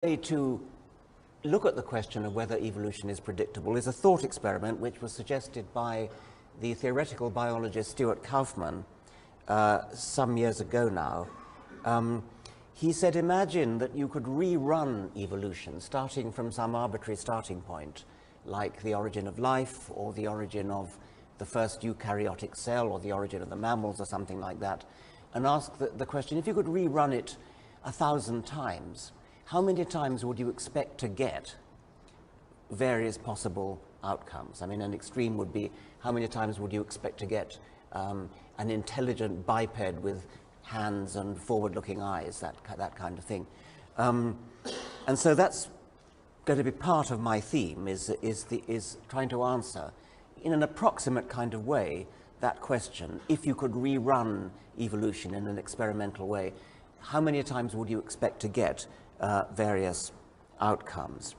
way to look at the question of whether evolution is predictable is a thought experiment which was suggested by the theoretical biologist Stuart Kauffman some years ago now. He said, imagine that you could rerun evolution starting from some arbitrary starting point, like the origin of life or the origin of the first eukaryotic cell or the origin of the mammals or something like that, and ask the question, if you could rerun it 1,000 times, how many times would you expect to get various possible outcomes? I mean, an extreme would be, how many times would you expect to get an intelligent biped with hands and forward-looking eyes, that kind of thing. And so that's going to be part of my theme, is trying to answer, in an approximate kind of way, that question. If you could rerun evolution in an experimental way, how many times would you expect to get various outcomes?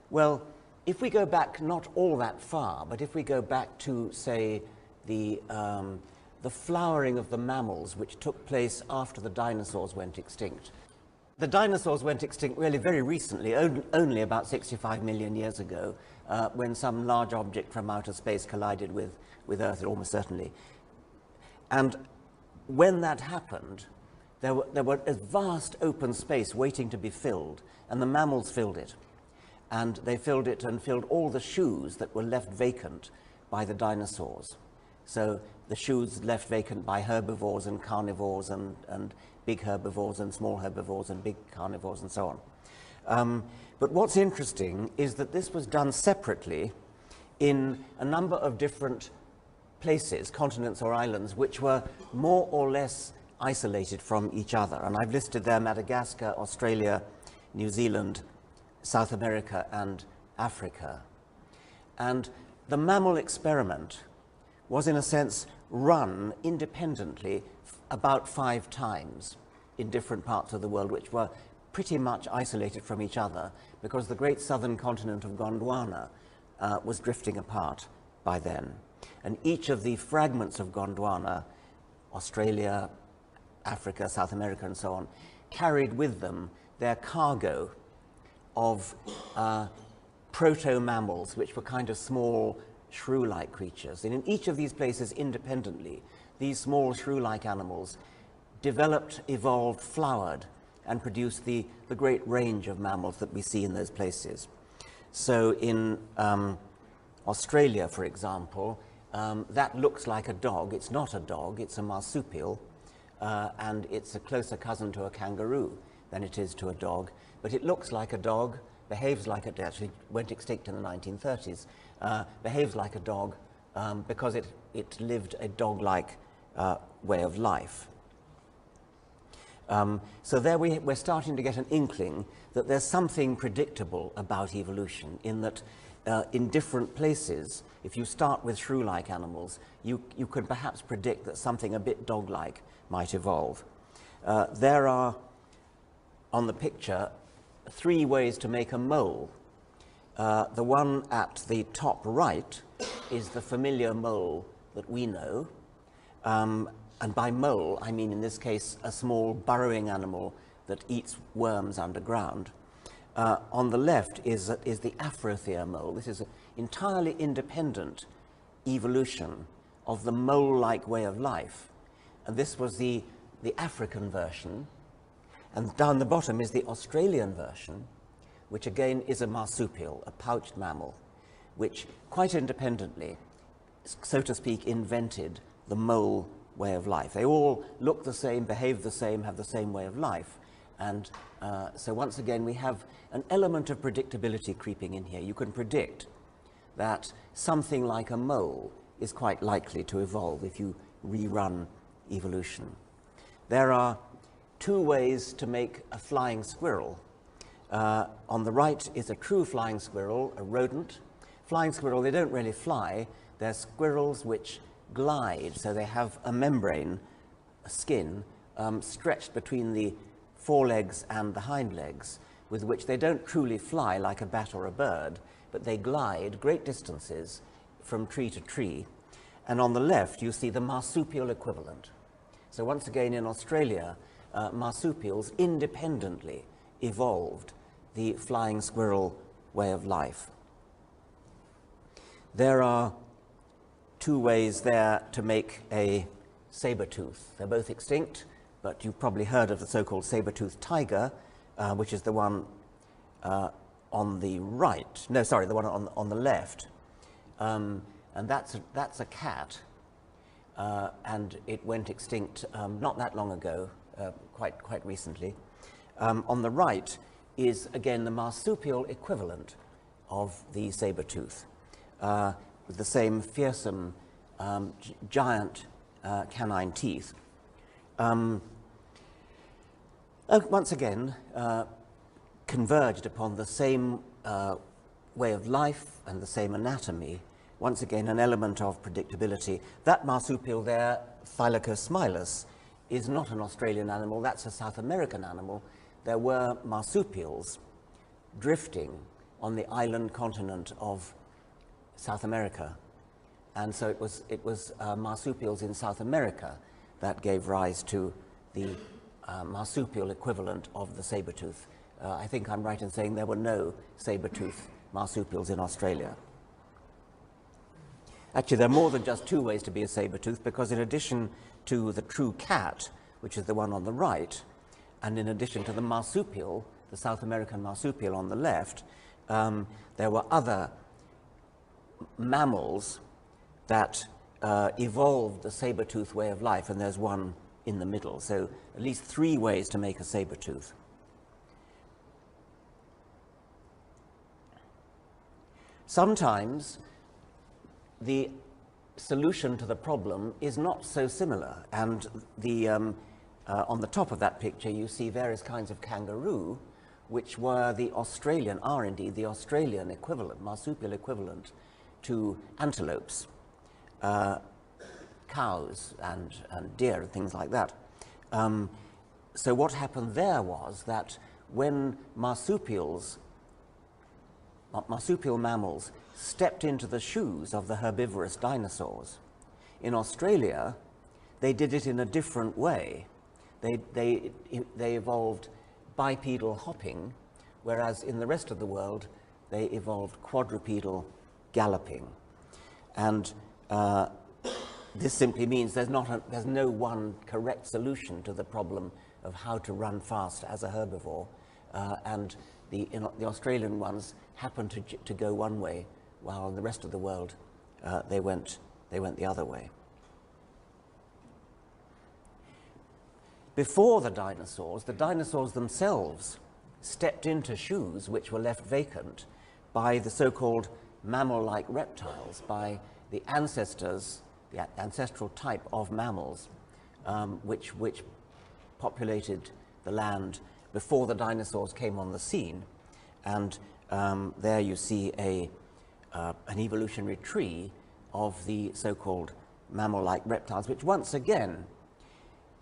Well, if we go back not all that far, but if we go back to, say, the flowering of the mammals, which took place after the dinosaurs went extinct. The dinosaurs went extinct really very recently, only about 65 million years ago, when some large object from outer space collided with Earth, almost certainly. And when that happened, there was a vast open space waiting to be filled, and the mammals filled it. And they filled it and filled all the shoes that were left vacant by the dinosaurs. So the shoes left vacant by herbivores and carnivores and big herbivores and small herbivores and big carnivores and so on. But what's interesting is that this was done separately in a number of different places, continents or islands, which were more or less isolated from each other. And I've listed there Madagascar, Australia, New Zealand, South America, and Africa. And the mammal experiment was, in a sense, run independently about 5 times in different parts of the world, which were pretty much isolated from each other because the great southern continent of Gondwana was drifting apart by then. And each of the fragments of Gondwana, Australia, Africa, South America, and so on, carried with them their cargo of proto-mammals, which were kind of small, shrew-like creatures. And in each of these places independently, these small shrew-like animals developed, evolved, flowered, and produced the great range of mammals that we see in those places. So in Australia, for example, that looks like a dog. It's not a dog, it's a marsupial, and it's a closer cousin to a kangaroo than it is to a dog. But it looks like a dog, behaves like it, actually went extinct in the 1930s, behaves like a dog because it lived a dog-like way of life. So there we're starting to get an inkling that there's something predictable about evolution, in that in different places, if you start with shrew-like animals, you could perhaps predict that something a bit dog-like might evolve. There are, on the picture, 3 ways to make a mole. The one at the top right is the familiar mole that we know. And by mole, I mean, in this case, a small burrowing animal that eats worms underground. On the left is the Afrothere mole. This is an entirely independent evolution of the mole-like way of life. And this was the African version. And down the bottom is the Australian version, which again is a marsupial, a pouched mammal, which quite independently, so to speak, invented the mole way of life. They all look the same, behave the same, have the same way of life. And so once again, we have an element of predictability creeping in here. You can predict that something like a mole is quite likely to evolve if you rerun evolution. There are 2 ways to make a flying squirrel. On the right is a true flying squirrel, a rodent. Flying squirrel, they don't really fly. They're squirrels which glide, so they have a membrane, a skin, stretched between the forelegs and the hind legs, with which they don't truly fly like a bat or a bird, but they glide great distances from tree to tree. And on the left, you see the marsupial equivalent. So once again, in Australia, marsupials independently evolved the flying squirrel way of life. There are two ways there to make a saber-tooth. They're both extinct, but you've probably heard of the so-called saber-toothed tiger, which is the one on the right. No, sorry, the one on the left. And that's a cat, and it went extinct not that long ago, quite recently. On the right is, again, the marsupial equivalent of the saber-tooth, with the same fearsome, giant canine teeth. Once again, converged upon the same way of life and the same anatomy. Once again, an element of predictability. That marsupial there, Thylaco smilus, is not an Australian animal, that's a South American animal. There were marsupials drifting on the island continent of South America. And so it was marsupials in South America that gave rise to the marsupial equivalent of the saber-tooth. I think I'm right in saying there were no saber-tooth marsupials in Australia. Actually, there are more than just two ways to be a saber-tooth, because in addition to the true cat, which is the one on the right, and in addition to the marsupial, the South American marsupial on the left, there were other mammals that evolved the saber-tooth way of life, and there's one in the middle. So at least three ways to make a saber-tooth. Sometimes the solution to the problem is not so similar, and on the top of that picture you see various kinds of kangaroo, which were the Australian, are indeed the Australian equivalent, marsupial equivalent to antelopes, cows and deer and things like that. So what happened there was that when marsupial mammals stepped into the shoes of the herbivorous dinosaurs, in Australia they did it in a different way. They evolved bipedal hopping, whereas in the rest of the world they evolved quadrupedal galloping. And this simply means there's no one correct solution to the problem of how to run fast as a herbivore, and the Australian ones happen to go one way, while in the rest of the world they went the other way. Before the dinosaurs themselves stepped into shoes which were left vacant by the so-called mammal-like reptiles, by the ancestors, the ancestral type of mammals which populated the land before the dinosaurs came on the scene. And there you see an evolutionary tree of the so-called mammal-like reptiles, which once again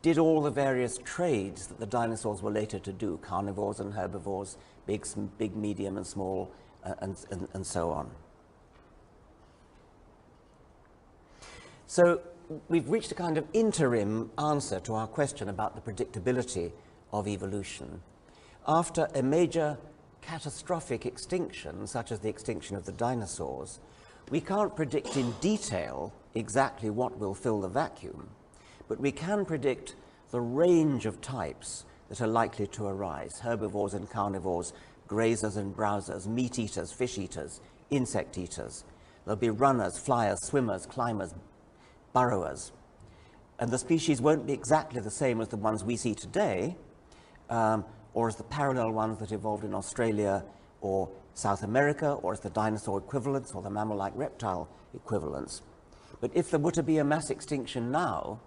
did all the various trades that the dinosaurs were later to do: carnivores and herbivores, big, medium, and small, and so on. So we've reached a kind of interim answer to our question about the predictability of evolution. After a major catastrophic extinction, such as the extinction of the dinosaurs, we can't predict in detail exactly what will fill the vacuum, but we can predict the range of types that are likely to arise: herbivores and carnivores, grazers and browsers, meat eaters, fish eaters, insect eaters. There'll be runners, flyers, swimmers, climbers, burrowers. And the species won't be exactly the same as the ones we see today, or as the parallel ones that evolved in Australia or South America, or as the dinosaur equivalents or the mammal-like reptile equivalents. But if there were to be a mass extinction now,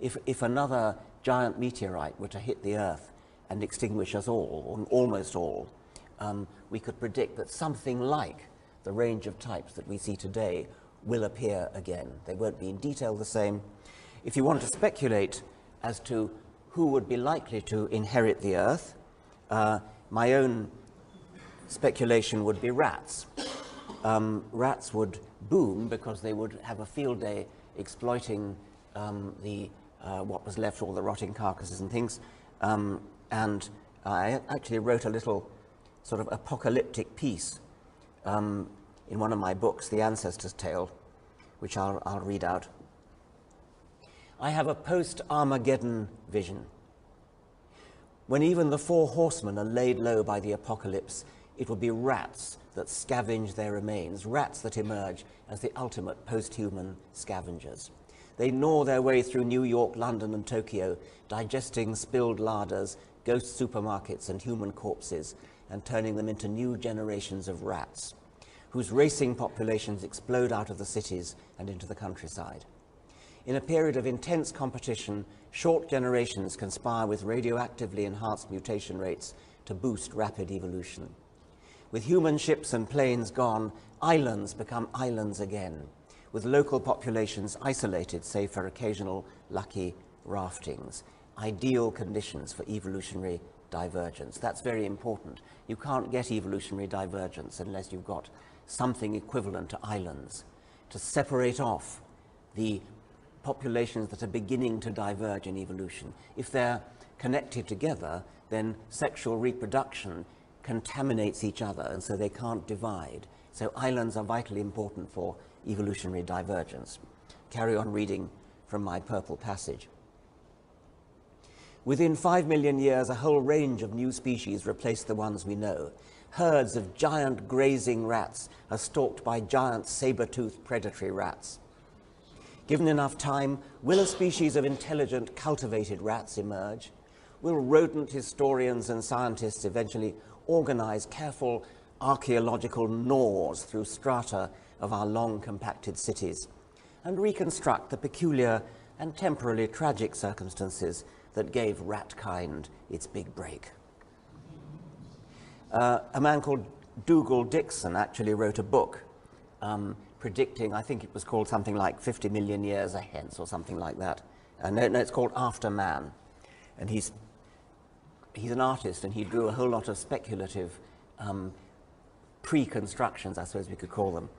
if another giant meteorite were to hit the Earth and extinguish us all, or almost all, we could predict that something like the range of types that we see today will appear again. They won't be in detail the same. If you want to speculate as to who would be likely to inherit the Earth, my own speculation would be rats. Rats would boom because they would have a field day exploiting what was left, all the rotting carcasses and things. And I actually wrote a little sort of apocalyptic piece in one of my books, The Ancestor's Tale, which I'll read out. I have a post-Armageddon vision. When even the four horsemen are laid low by the apocalypse, it will be rats that scavenge their remains, rats that emerge as the ultimate post-human scavengers. They gnaw their way through New York, London, and Tokyo, digesting spilled larders, ghost supermarkets, and human corpses, and turning them into new generations of rats, whose racing populations explode out of the cities and into the countryside. In a period of intense competition, short generations conspire with radioactively enhanced mutation rates to boost rapid evolution. With human ships and planes gone, islands become islands again, with local populations isolated save for occasional lucky raftings. Ideal conditions for evolutionary divergence. That's very important. You can't get evolutionary divergence unless you've got something equivalent to islands to separate off the populations that are beginning to diverge in evolution. If they're connected together, then sexual reproduction contaminates each other, and so they can't divide. So islands are vitally important for evolutionary divergence. Carry on reading from my purple passage. Within 5 million years, a whole range of new species replaced the ones we know. Herds of giant grazing rats are stalked by giant saber-toothed predatory rats. Given enough time, will a species of intelligent, cultivated rats emerge? Will rodent historians and scientists eventually organize careful archaeological gnaws through strata of our long compacted cities and reconstruct the peculiar and temporarily tragic circumstances that gave ratkind its big break? A man called Dougal Dixon actually wrote a book predicting, I think it was called something like 50 million years hence or something like that. No, it's called After Man. And he's an artist, and he drew a whole lot of speculative pre-constructions, I suppose we could call them,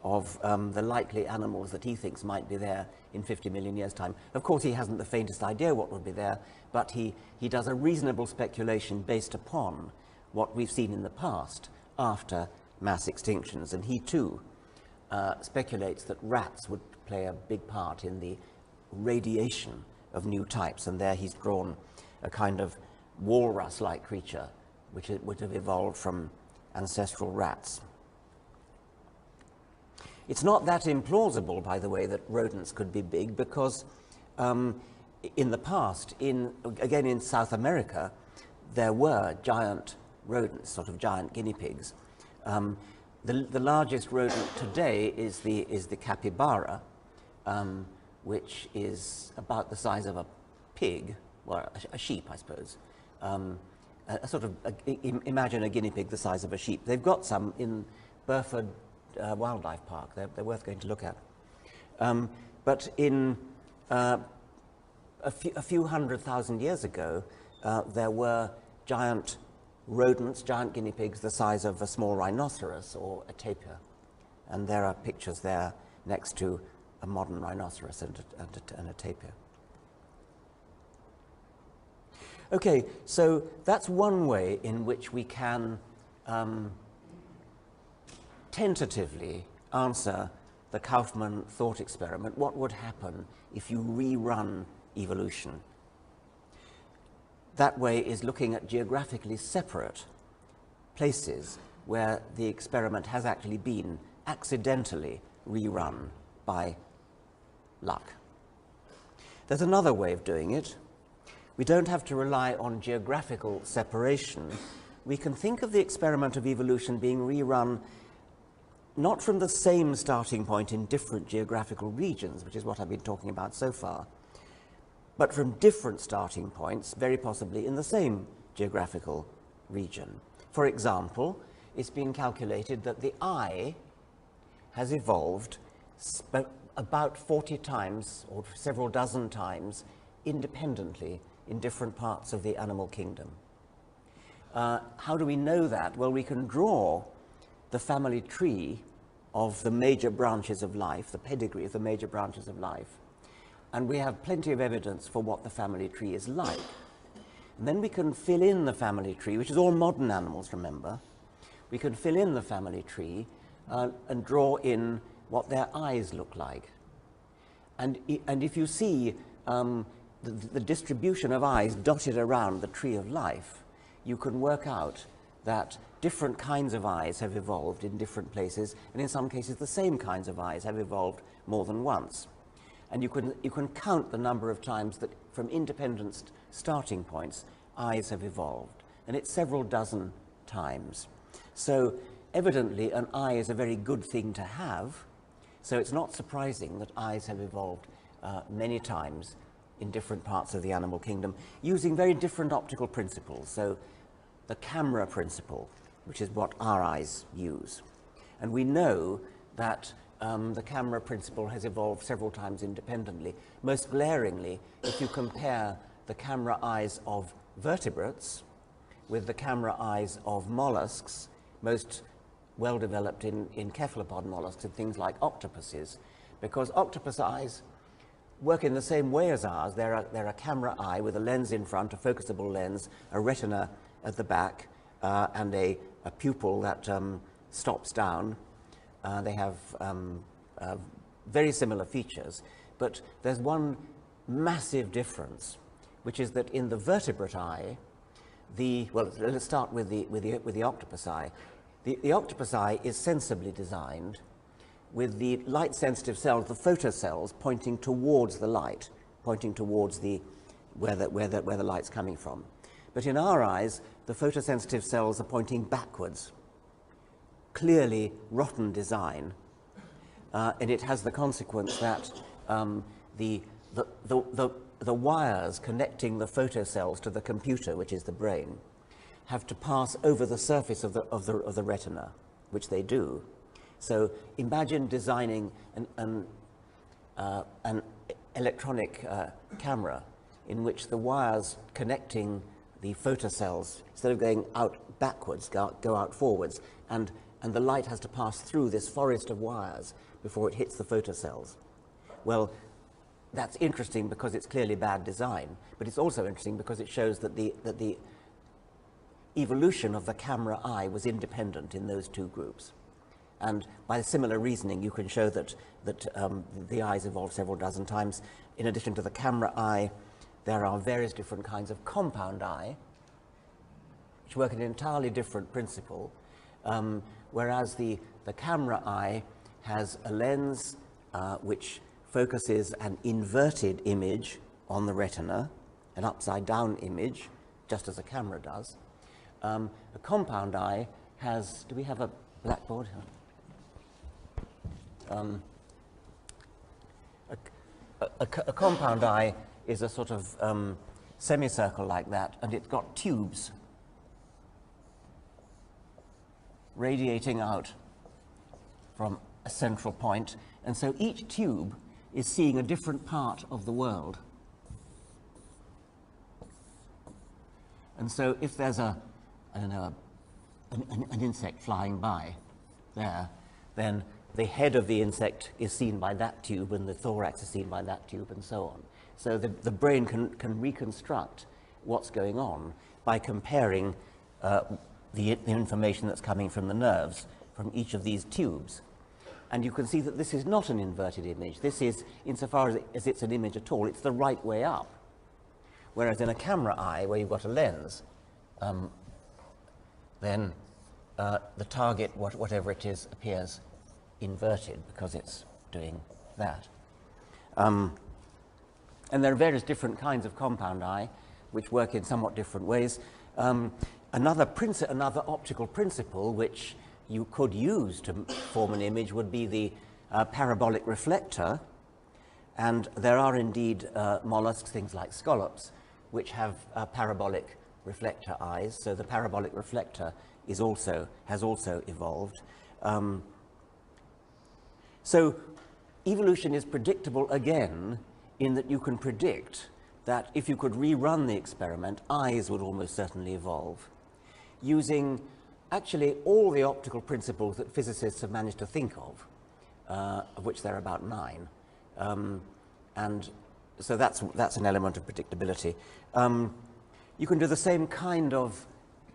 of the likely animals that he thinks might be there in 50 million years' time. Of course, he hasn't the faintest idea what would be there, but he does a reasonable speculation based upon what we've seen in the past after mass extinctions. And he, too, speculates that rats would play a big part in the radiation of new types, and there he's drawn a kind of walrus-like creature which would have evolved from ancestral rats. It's not that implausible, by the way, that rodents could be big, because in the past, again in South America, there were giant rodents, sort of giant guinea pigs. The largest rodent today is the capybara, which is about the size of a pig, well, a sheep, I suppose. Imagine a guinea pig the size of a sheep. They've got some in Burford Wildlife Park. They're worth going to look at. But in a few 100,000 years ago, there were giant rodents, giant guinea pigs the size of a small rhinoceros or a tapir. And there are pictures there next to a modern rhinoceros and a tapir. Okay, so that's one way in which we can tentatively answer the Kaufman thought experiment. What would happen if you rerun evolution? That way is looking at geographically separate places where the experiment has actually been accidentally rerun by luck. There's another way of doing it. We don't have to rely on geographical separation. We can think of the experiment of evolution being rerun not from the same starting point in different geographical regions, which is what I've been talking about so far, but from different starting points, very possibly in the same geographical region. For example, it's been calculated that the eye has evolved about 40 times or several dozen times independently in different parts of the animal kingdom. How do we know that? Well, we can draw the family tree of the major branches of life, the pedigree of the major branches of life, and we have plenty of evidence for what the family tree is like. And then we can fill in the family tree, which is all modern animals, remember, we can fill in the family tree and draw in what their eyes look like. And if you see the distribution of eyes dotted around the tree of life, you can work out that different kinds of eyes have evolved in different places, and in some cases the same kinds of eyes have evolved more than once. And you can count the number of times that from independent starting points eyes have evolved, and it's several dozen times. So evidently an eye is a very good thing to have, so it's not surprising that eyes have evolved many times in different parts of the animal kingdom using very different optical principles. So the camera principle, which is what our eyes use. And we know that the camera principle has evolved several times independently. Most glaringly, if you compare the camera eyes of vertebrates with the camera eyes of mollusks, most well developed in cephalopod mollusks and things like octopuses, because octopus eyes work in the same way as ours. They're a camera eye with a lens in front, a focusable lens, a retina at the back, and a pupil that stops down. They have very similar features, but there's one massive difference, which is that in the vertebrate eye, well, let's start with the octopus eye. The octopus eye is sensibly designed with the light-sensitive cells, the photocells, pointing towards the light, pointing towards where the light's coming from. But in our eyes, the photosensitive cells are pointing backwards. Clearly rotten design, and it has the consequence that the wires connecting the photocells to the computer, which is the brain, have to pass over the surface of the retina, which they do. So imagine designing an electronic camera in which the wires connecting the photocells, instead of going out backwards, go out forwards, and the light has to pass through this forest of wires before it hits the photocells. Well, that's interesting because it's clearly bad design, but it's also interesting because it shows that the evolution of the camera eye was independent in those two groups. And by similar reasoning, you can show that the eyes evolved several dozen times. In addition to the camera eye, there are various different kinds of compound eye, which work in an entirely different principle, whereas the camera eye has a lens which focuses an inverted image on the retina, an upside-down image, just as a camera does. A compound eye has, do we have a blackboard? A compound eye is a sort of semicircle like that, and it's got tubes radiating out from a central point, and so each tube is seeing a different part of the world. And so if there's an insect flying by there, then the head of the insect is seen by that tube, and the thorax is seen by that tube, and so on. So the brain can reconstruct what's going on by comparing the information that's coming from the nerves from each of these tubes. And you can see that this is not an inverted image. This is, insofar as it's an image at all, it's the right way up. Whereas in a camera eye, where you've got a lens, then the target, whatever it is, appears inverted because it's doing that. And there are various different kinds of compound eye which work in somewhat different ways. Another optical principle which you could use to form an image would be the parabolic reflector, and there are indeed mollusks, things like scallops, which have parabolic reflector eyes. So the parabolic reflector has also evolved. So evolution is predictable again in that you can predict that if you could rerun the experiment, eyes would almost certainly evolve using actually all the optical principles that physicists have managed to think of which there are about 9. And so that's an element of predictability. You can do the same kind of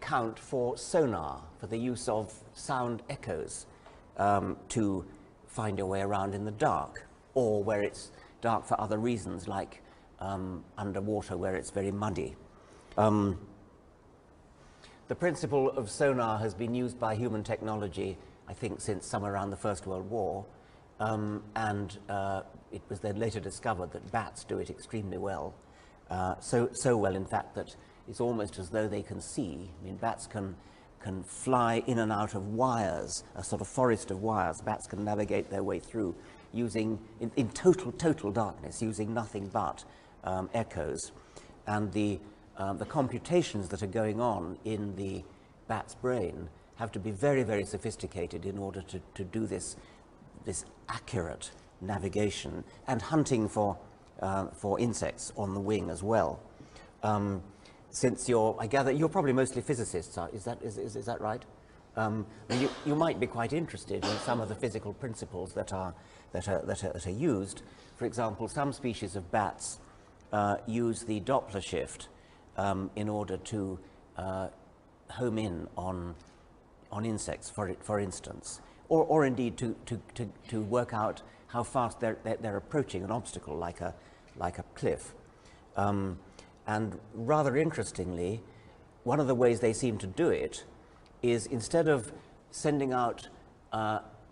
account for sonar, for the use of sound echoes to find your way around in the dark, or where it's dark for other reasons, like underwater where it's very muddy. The principle of sonar has been used by human technology, I think, since somewhere around the First World War, and it was then later discovered that bats do it extremely well. So well, in fact, that it's almost as though they can see. I mean, bats can fly in and out of wires, a sort of forest of wires. Bats can navigate their way through using, in total darkness, using nothing but echoes. And the computations that are going on in the bat's brain have to be very, very sophisticated in order to do this accurate navigation and hunting for insects on the wing as well. Since I gather you're probably mostly physicists, is that right? You might be quite interested in some of the physical principles that are used. For example, some species of bats use the Doppler shift in order to home in on insects, for instance, or indeed to work out how fast they're approaching an obstacle like a cliff. And rather interestingly, one of the ways they seem to do it is, instead of sending out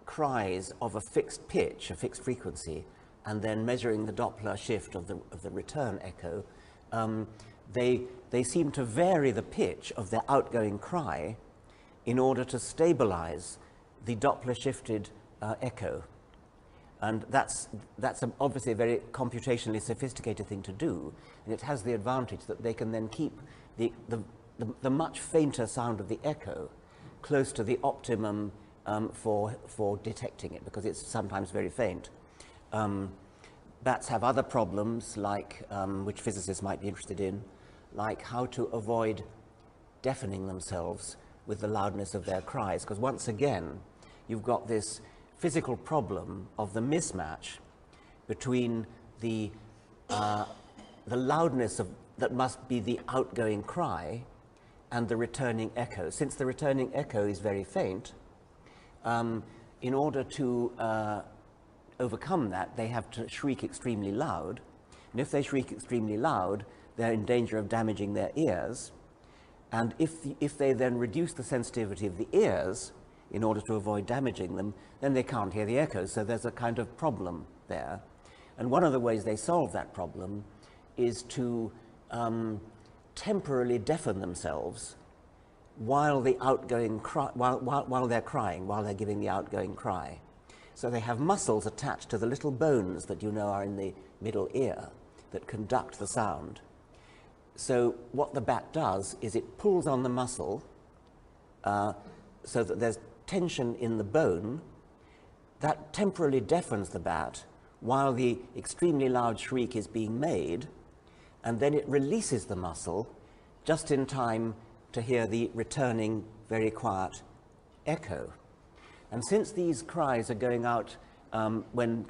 cries of a fixed pitch, a fixed frequency, and then measuring the Doppler shift of the return echo, they seem to vary the pitch of their outgoing cry in order to stabilize the Doppler shifted echo. And that's obviously a very computationally sophisticated thing to do, and it has the advantage that they can then keep the much fainter sound of the echo close to the optimum for detecting it, because it's sometimes very faint. Bats have other problems, like which physicists might be interested in, like how to avoid deafening themselves with the loudness of their cries, because once again you've got this physical problem of the mismatch between the loudness that must be the outgoing cry and the returning echo. Since the returning echo is very faint, in order to overcome that, they have to shriek extremely loud. And if they shriek extremely loud, they're in danger of damaging their ears. And if they then reduce the sensitivity of the ears in order to avoid damaging them, then they can't hear the echoes. So there's a kind of problem there. And one of the ways they solve that problem is to temporarily deafen themselves while the outgoing cry, while they're crying, while they're giving the outgoing cry. So they have muscles attached to the little bones that you know are in the middle ear that conduct the sound. So what the bat does is it pulls on the muscle so that there's tension in the bone that temporarily deafens the bat while the extremely loud shriek is being made, and then it releases the muscle just in time to hear the returning very quiet echo. And since these cries are going out when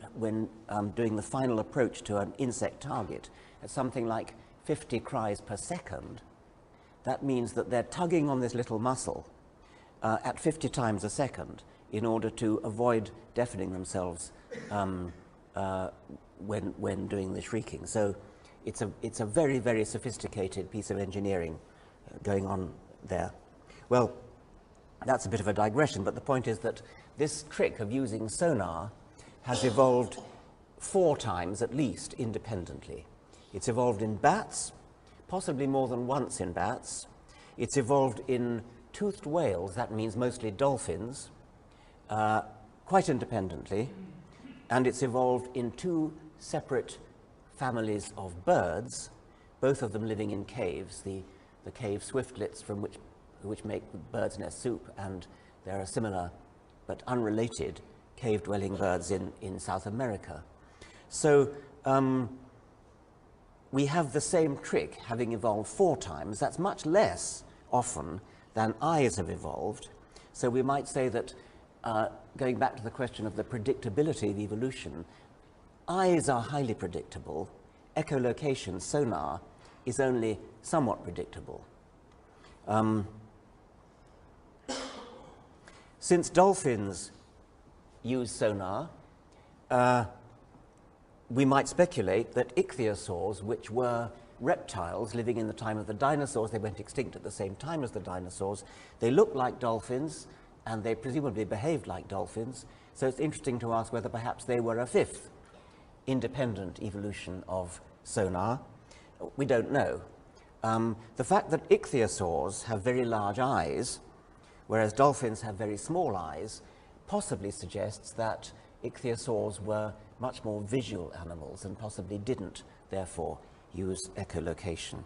doing the final approach to an insect target at something like 50 cries per second, that means that they're tugging on this little muscle at 50 times a second in order to avoid deafening themselves when doing the shrieking. So it's a very, very sophisticated piece of engineering going on there. Well, that's a bit of a digression, but the point is that this trick of using sonar has evolved 4 times at least independently. It's evolved in bats, possibly more than once in bats. It's evolved in toothed whales, that means mostly dolphins, quite independently, and it's evolved in 2 separate families of birds, both of them living in caves, the cave swiftlets from which make bird's nest soup, and there are similar but unrelated cave-dwelling birds in South America. So we have the same trick having evolved 4 times. That's much less often than eyes have evolved. So we might say that, going back to the question of the predictability of evolution, eyes are highly predictable. Echolocation, sonar, is only somewhat predictable. Since dolphins use sonar, we might speculate that ichthyosaurs, which were reptiles living in the time of the dinosaurs, they went extinct at the same time as the dinosaurs, they looked like dolphins and they presumably behaved like dolphins. So it's interesting to ask whether perhaps they were a fifth independent evolution of sonar. We don't know. The fact that ichthyosaurs have very large eyes, whereas dolphins have very small eyes, possibly suggests that ichthyosaurs were much more visual animals and possibly didn't, therefore, use echolocation.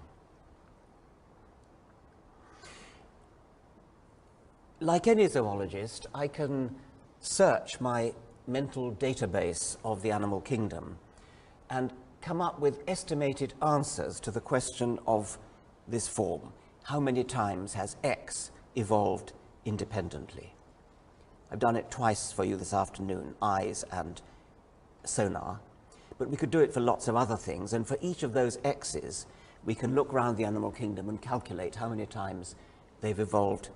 Like any zoologist, I can search my mental database of the animal kingdom and come up with estimated answers to the question of this form. How many times has X evolved independently? I've done it twice for you this afternoon, eyes and sonar, but we could do it for lots of other things, and for each of those X's, we can look around the animal kingdom and calculate how many times they've evolved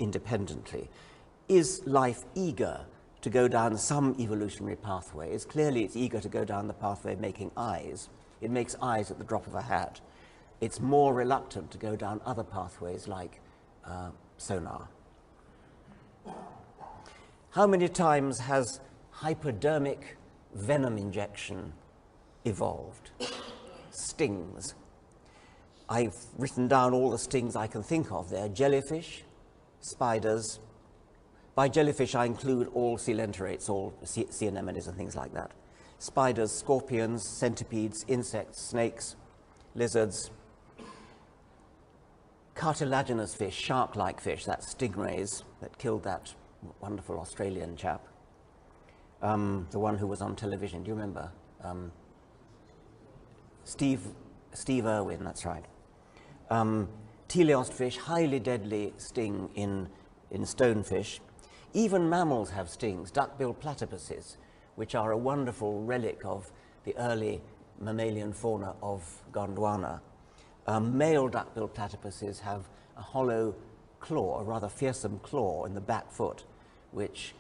independently. Is life eager to go down some evolutionary pathways? Clearly, it's eager to go down the pathway of making eyes. It makes eyes at the drop of a hat. It's more reluctant to go down other pathways like sonar. How many times has hypodermic venom injection evolved? Stings. I've written down all the stings I can think of there. Jellyfish, spiders. By jellyfish, I include all coelenterates, all sea anemones and things like that. Spiders, scorpions, centipedes, insects, snakes, lizards, cartilaginous fish, shark-like fish, that's stingrays that killed that wonderful Australian chap, the one who was on television. Do you remember? Steve Irwin, that's right. Teleost fish, highly deadly sting in stonefish. Even mammals have stings, duck-billed platypuses, which are a wonderful relic of the early mammalian fauna of Gondwana. Male duck-billed platypuses have a hollow claw, a rather fearsome claw in the back foot, which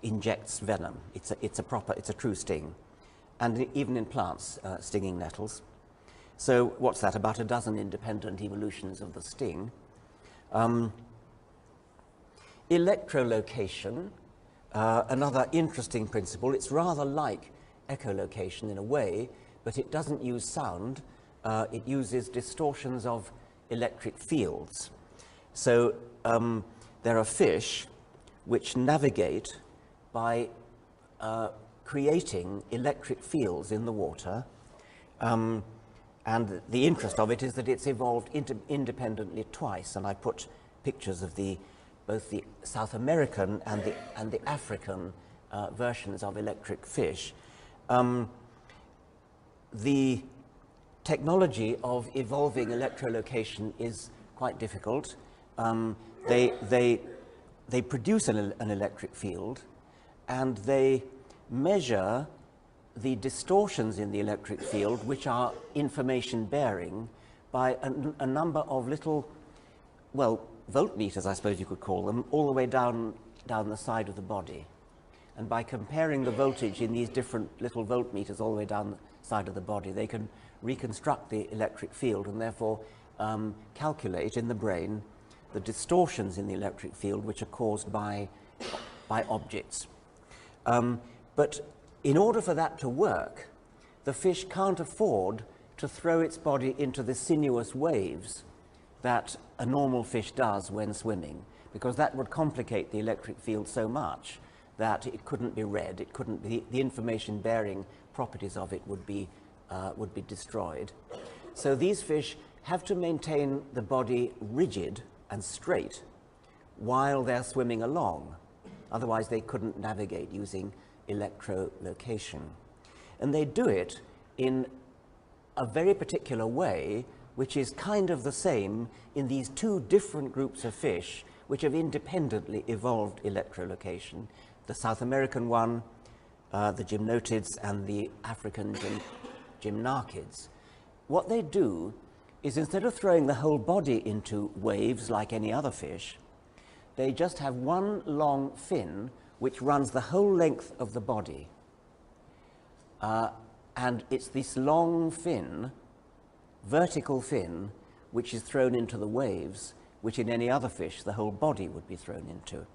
injects venom. It's a true sting. And even in plants, stinging nettles. So what's that, about a dozen independent evolutions of the sting. Electrolocation, another interesting principle. It's rather like echolocation in a way, but it doesn't use sound. It uses distortions of electric fields. So there are fish which navigate by creating electric fields in the water. And the interest of it is that it's evolved independently twice, and I put pictures of both the South American and the African versions of electric fish. The technology of evolving electrolocation is quite difficult. They produce an electric field, and they measure the distortions in the electric field, which are information bearing, by a number of little, well, voltmeters, I suppose you could call them, all the way down the side of the body. And by comparing the voltage in these different little voltmeters all the way down the side of the body, they can reconstruct the electric field and therefore calculate in the brain the distortions in the electric field which are caused by objects. But in order for that to work, the fish can't afford to throw its body into the sinuous waves that a normal fish does when swimming, because that would complicate the electric field so much that it couldn't be read, it couldn't be, the information bearing properties of it would be destroyed. So these fish have to maintain the body rigid and straight while they're swimming along. Otherwise they couldn't navigate using electrolocation. And they do it in a very particular way, which is kind of the same in these two different groups of fish which have independently evolved electrolocation. The South American one, the gymnotids, and the African gymnarchids. What they do is, instead of throwing the whole body into waves like any other fish, they just have one long fin which runs the whole length of the body. And it's this long fin, vertical fin, which is thrown into the waves, which in any other fish the whole body would be thrown into.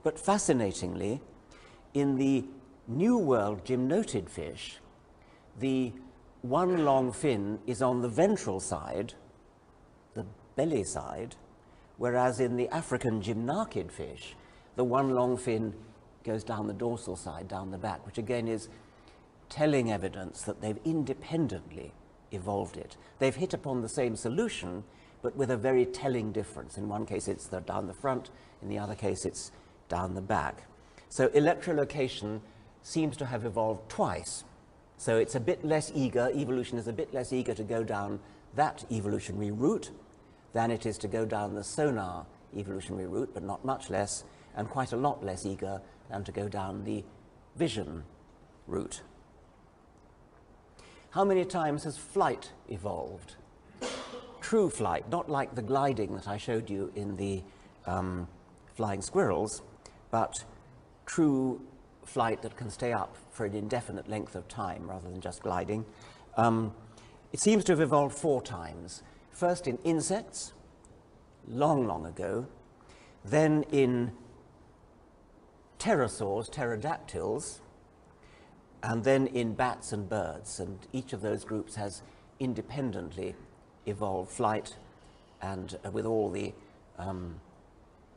But fascinatingly, in the New World gymnotid fish, the one long fin is on the ventral side, the belly side, whereas in the African gymnarchid fish, the one long fin goes down the dorsal side, down the back, which again is telling evidence that they've independently evolved it. They've hit upon the same solution, but with a very telling difference. In one case, it's down the front. In the other case, it's down the back. So electrolocation seems to have evolved twice. So it's a bit less eager, evolution is a bit less eager to go down that evolutionary route than it is to go down the sonar evolutionary route, but not much less, and quite a lot less eager than to go down the vision route. How many times has flight evolved? True flight, not like the gliding that I showed you in the flying squirrels, but true flight that can stay up for an indefinite length of time rather than just gliding. It seems to have evolved 4 times. First in insects, long, long ago, then in pterosaurs, pterodactyls, and then in bats and birds. And each of those groups has independently evolved flight, and with all the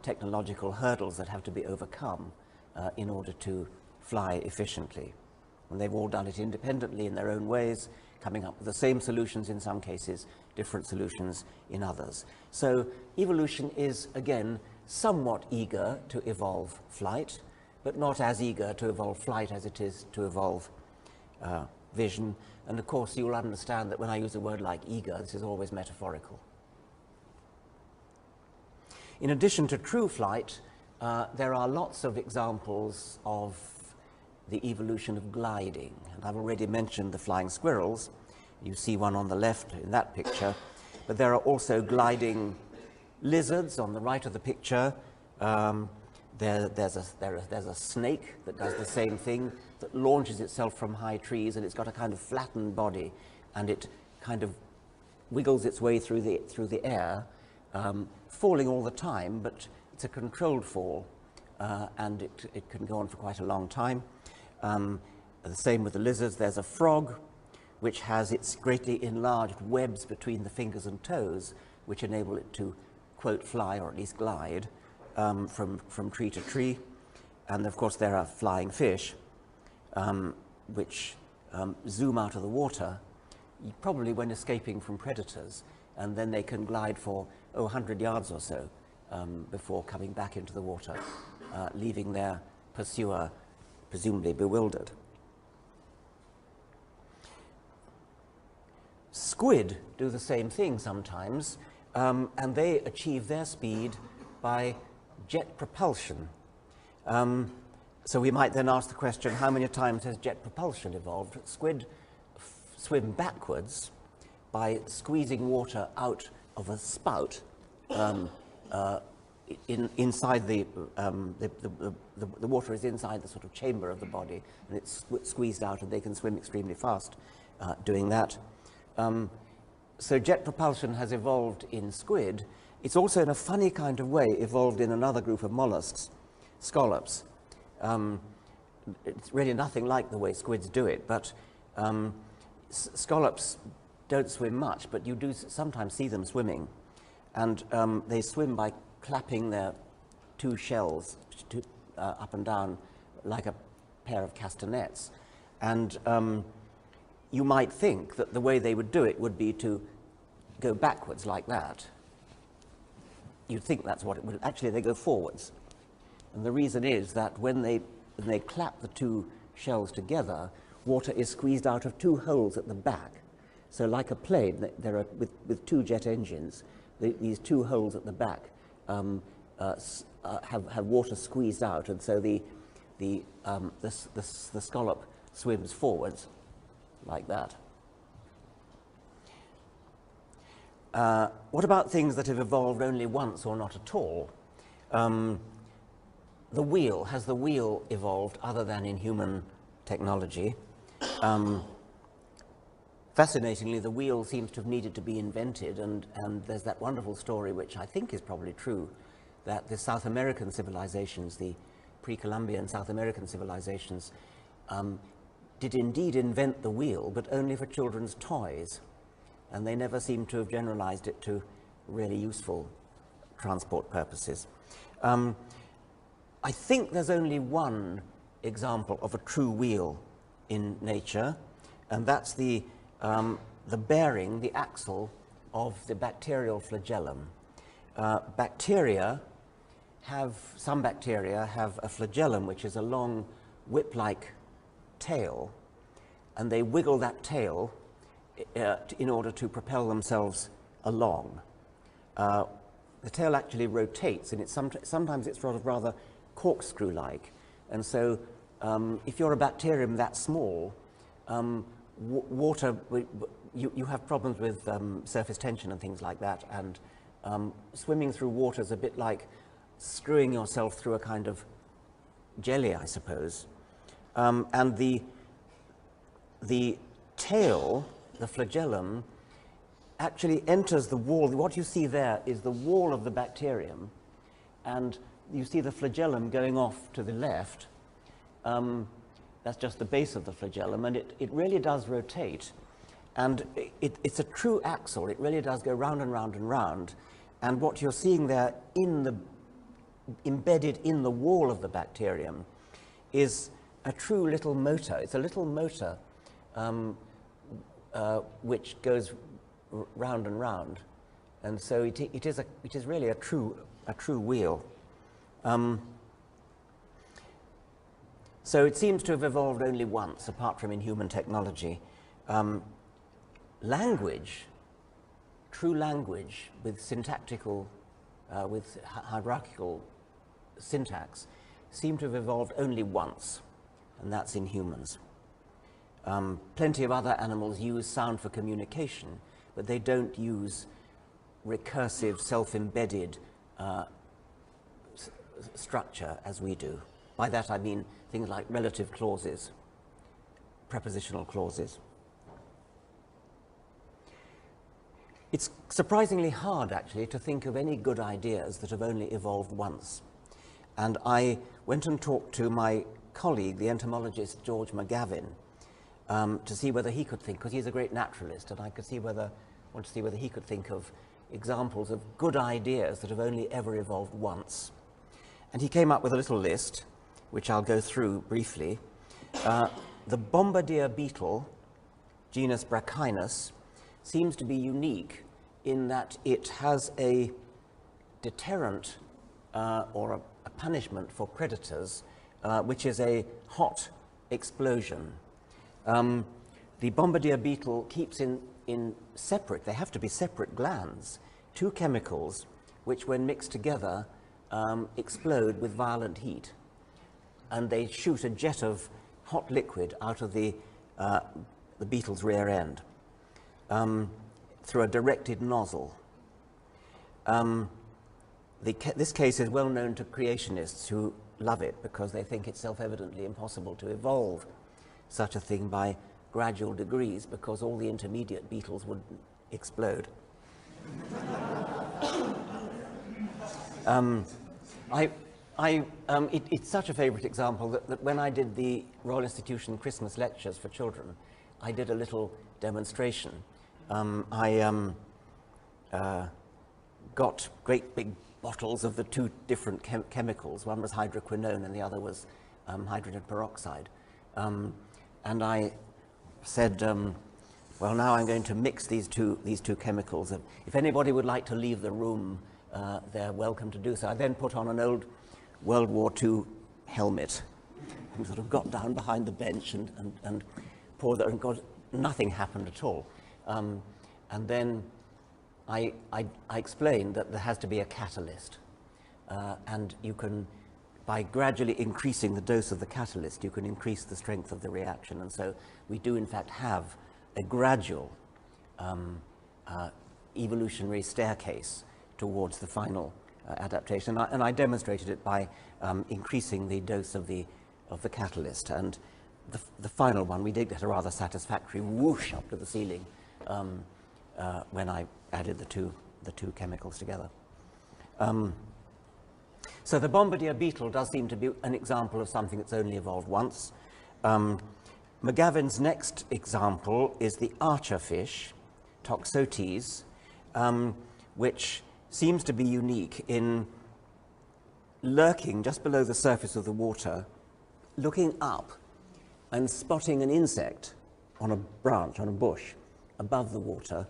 technological hurdles that have to be overcome in order to fly efficiently. And they've all done it independently in their own ways, coming up with the same solutions in some cases, different solutions in others. So evolution is, again, somewhat eager to evolve flight, but not as eager to evolve flight as it is to evolve vision. And of course, you'll understand that when I use a word like eager, this is always metaphorical. In addition to true flight, there are lots of examples of the evolution of gliding. And I've already mentioned the flying squirrels. You see one on the left in that picture. But there are also gliding lizards on the right of the picture. There's a snake that does the same thing, that launches itself from high trees, and it's got a kind of flattened body, and it kind of wiggles its way through the air, falling all the time, but it's a controlled fall, and it can go on for quite a long time. The same with the lizards. There's a frog, which has its greatly enlarged webs between the fingers and toes, which enable it to, quote, fly, or at least glide, from tree to tree. And of course there are flying fish, which zoom out of the water, probably when escaping from predators, and then they can glide for 100 yards or so before coming back into the water, leaving their pursuer presumably bewildered. Squid do the same thing sometimes, and they achieve their speed by jet propulsion. So we might then ask the question, how many times has jet propulsion evolved? Squid swim backwards by squeezing water out of a spout inside the water is inside the sort of chamber of the body, and it's squeezed out, and they can swim extremely fast doing that. So jet propulsion has evolved in squid. It's also, in a funny kind of way, evolved in another group of mollusks, scallops. It's really nothing like the way squids do it, but scallops don't swim much, but you do sometimes see them swimming. And they swim by clapping their 2 shells up and down like a pair of castanets. And you might think that the way they would do it would be to go backwards like that. You'd think that's what it would. Actually, they go forwards. And the reason is that when they clap the 2 shells together, water is squeezed out of 2 holes at the back. So like a plane, there are, with 2 jet engines, these 2 holes at the back have water squeezed out, and so the scallop swims forwards like that. What about things that have evolved only once or not at all? the wheel, has the wheel evolved other than in human technology? Fascinatingly, the wheel seems to have needed to be invented, and there's that wonderful story, which I think is probably true, that the South American civilizations, the pre-Columbian South American civilizations, did indeed invent the wheel, but only for children's toys, and they never seem to have generalized it to really useful transport purposes. I think there's only one example of a true wheel in nature, and that's the bearing, the axle of the bacterial flagellum. Some bacteria have a flagellum, which is a long whip-like tail, and they wiggle that tail in order to propel themselves along. The tail actually rotates, and sometimes it's rather corkscrew-like. And so if you're a bacterium that small, water, you have problems with surface tension and things like that, and swimming through water is a bit like screwing yourself through a kind of jelly, I suppose. And the tail, the flagellum, actually enters the wall. What you see there is the wall of the bacterium, and you see the flagellum going off to the left. That's just the base of the flagellum, and it really does rotate. And it's a true axle. It really does go round and round and round. And what you're seeing there embedded in the wall of the bacterium is a true little motor. It's a little motor which goes round and round, and so it is really a true wheel. So it seems to have evolved only once, apart from in human technology. Language, true language with syntactical, with hierarchical syntax, seem to have evolved only once, and that's in humans. Plenty of other animals use sound for communication, but they don't use recursive, self-embedded structure as we do. By that I mean things like relative clauses, prepositional clauses. It's surprisingly hard, actually, to think of any good ideas that have only evolved once. And I went and talked to my colleague, the entomologist George McGavin, to see whether he could think, because he's a great naturalist, and I want to see whether he could think of examples of good ideas that have only ever evolved once. And he came up with a little list, which I'll go through briefly. The bombardier beetle, genus Brachinus, seems to be unique in that it has a deterrent or a punishment for predators, which is a hot explosion. The bombardier beetle keeps in separate, they have to be separate glands, two chemicals which, when mixed together, explode with violent heat. And they shoot a jet of hot liquid out of the beetle's rear end through a directed nozzle. This case is well known to creationists who love it because they think it's self-evidently impossible to evolve such a thing by gradual degrees, because all the intermediate beetles would explode. It's such a favorite example that when I did the Royal Institution Christmas lectures for children, I did a little demonstration. I got great big bottles of the two different chemicals. One was hydroquinone and the other was hydrogen peroxide. And I said, well, now I'm going to mix these two chemicals. If anybody would like to leave the room, they're welcome to do so. I then put on an old World War II helmet and sort of got down behind the bench and poured that, and God, nothing happened at all. And then I explained that there has to be a catalyst, and you can, by gradually increasing the dose of the catalyst, you can increase the strength of the reaction. And so we do, in fact, have a gradual evolutionary staircase towards the final adaptation, and I demonstrated it by increasing the dose of the catalyst. And the final one, we did get a rather satisfactory whoosh up to the ceiling when I added the two chemicals together. So the bombardier beetle does seem to be an example of something that's only evolved once. McGavin's next example is the archer fish, Toxotes, which seems to be unique in lurking just below the surface of the water, looking up and spotting an insect on a branch, on a bush, above the water,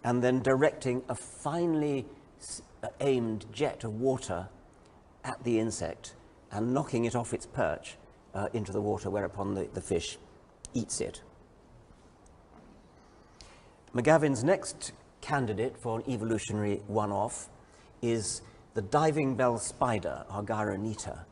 and then directing a finely aimed jet of water at the insect and knocking it off its perch into the water, whereupon the fish eats it. McGavin's next candidate for an evolutionary one-off is the diving bell spider, Argyroneta.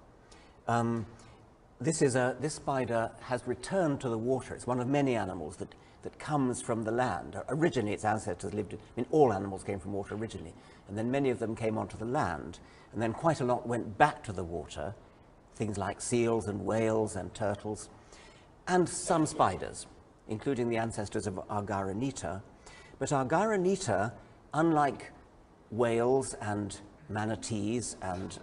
This spider has returned to the water. It's one of many animals that comes from the land. Originally, its ancestors lived in, I mean, all animals came from water originally, and then many of them came onto the land, and then quite a lot went back to the water, things like seals and whales and turtles, and some spiders, including the ancestors of Argyroneta. But Argyroneta, unlike whales and manatees and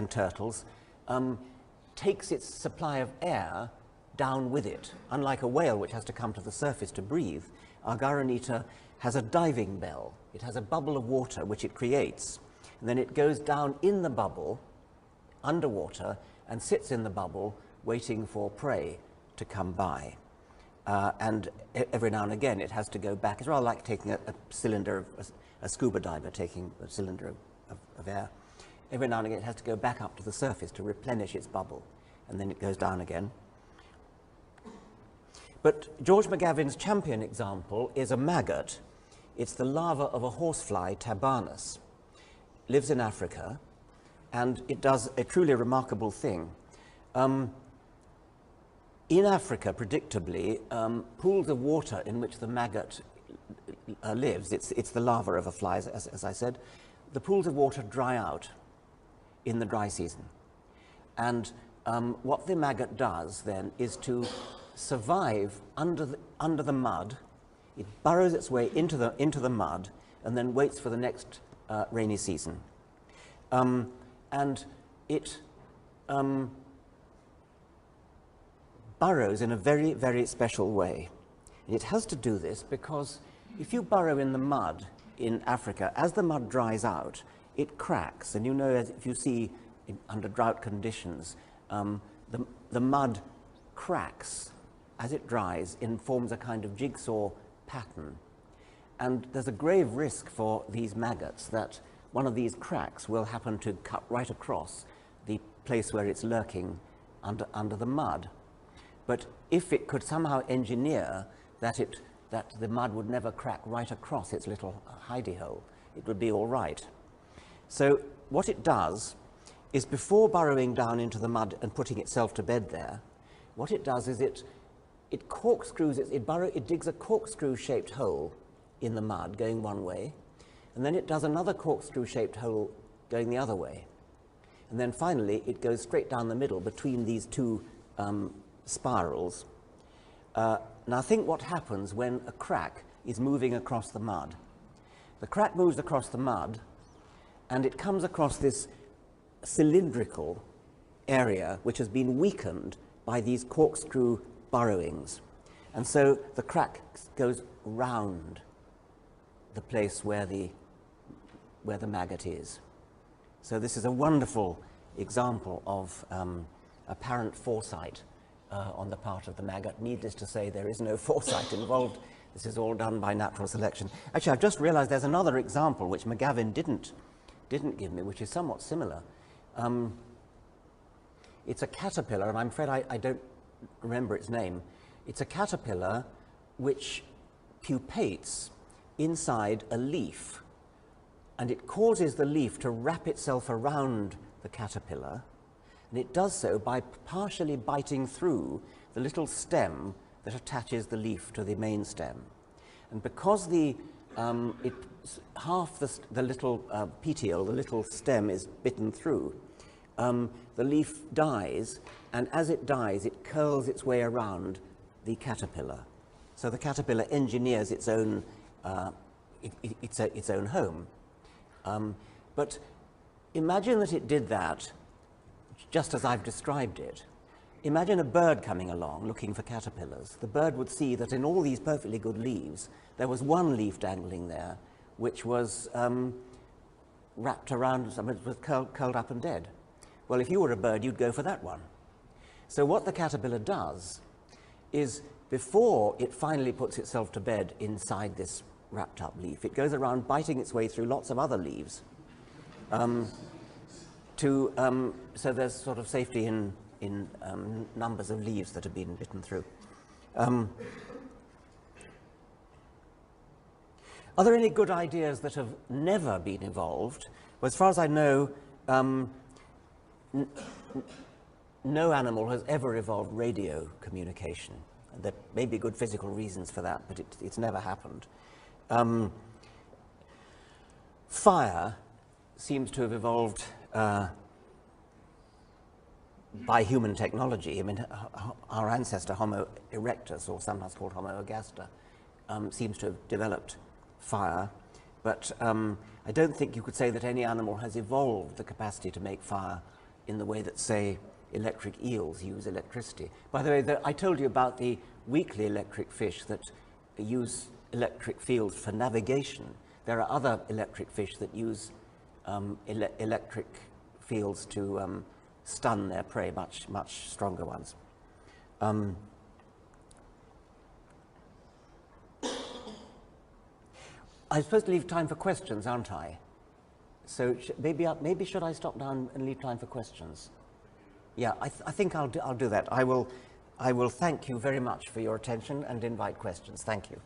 turtles, takes its supply of air down with it. Unlike a whale, which has to come to the surface to breathe, Argyroneta has a diving bell. It has a bubble of water which it creates, and then it goes down in the bubble, underwater, and sits in the bubble, waiting for prey to come by. And every now and again, it has to go back. It's rather like taking a cylinder, a scuba diver taking a cylinder of air. Every now and again, it has to go back up to the surface to replenish its bubble, and then it goes down again. But George McGavin's champion example is a maggot. It's the larva of a horsefly, Tabanus. Lives in Africa, and it does a truly remarkable thing. In Africa, predictably, pools of water in which the maggot lives, it's the larva of a fly, as I said, the pools of water dry out in the dry season. And what the maggot does then is to survive under the mud. It burrows its way into the mud and then waits for the next rainy season. And it burrows in a very, very special way. And it has to do this because if you burrow in the mud in Africa, as the mud dries out, it cracks. And you know, if you see under drought conditions, the mud cracks as it dries and forms a kind of jigsaw pattern. And there's a grave risk for these maggots that one of these cracks will happen to cut right across the place where it's lurking under the mud. But if it could somehow engineer that the mud would never crack right across its little hidey hole, it would be all right. So what it does is, before burrowing down into the mud and putting itself to bed there, what it does is it corkscrews, it digs a corkscrew-shaped hole in the mud going one way, and then it does another corkscrew-shaped hole going the other way. And then finally, it goes straight down the middle between these two spirals. Now think what happens when a crack is moving across the mud. The crack moves across the mud, and it comes across this cylindrical area which has been weakened by these corkscrew burrowings. And so the crack goes round the place where the maggot is. So this is a wonderful example of apparent foresight on the part of the maggot. Needless to say, there is no foresight involved. This is all done by natural selection. Actually, I've just realized there's another example which McGavin didn't give me, which is somewhat similar. It's a caterpillar, and I'm afraid I don't remember its name. It's a caterpillar which pupates inside a leaf, and it causes the leaf to wrap itself around the caterpillar, and it does so by partially biting through the little stem that attaches the leaf to the main stem. And because the half the little petiole, the little stem, is bitten through. The leaf dies, and as it dies, it curls its way around the caterpillar. So the caterpillar engineers its own its own home. But imagine that it did that just as I've described it. Imagine a bird coming along looking for caterpillars. The bird would see that in all these perfectly good leaves, there was one leaf dangling there, which was wrapped around, it was curled up and dead. Well, if you were a bird, you'd go for that one. So what the caterpillar does is, before it finally puts itself to bed inside this wrapped up leaf, it goes around biting its way through lots of other leaves so there's sort of safety in numbers of leaves that have been bitten through. Are there any good ideas that have never been evolved? Well, as far as I know, no animal has ever evolved radio communication. There may be good physical reasons for that, but it's never happened. Fire seems to have evolved by human technology. I mean, our ancestor Homo erectus, or sometimes called Homo ergaster, seems to have developed fire, but I don't think you could say that any animal has evolved the capacity to make fire in the way that, say, electric eels use electricity. By the way, I told you about the weakly electric fish that use electric fields for navigation. There are other electric fish that use electric fields to stun their prey, much stronger ones. I'm supposed to leave time for questions, aren't I? So maybe should I stop now and leave time for questions? Yeah, I think I'll do that. I will thank you very much for your attention and invite questions. Thank you.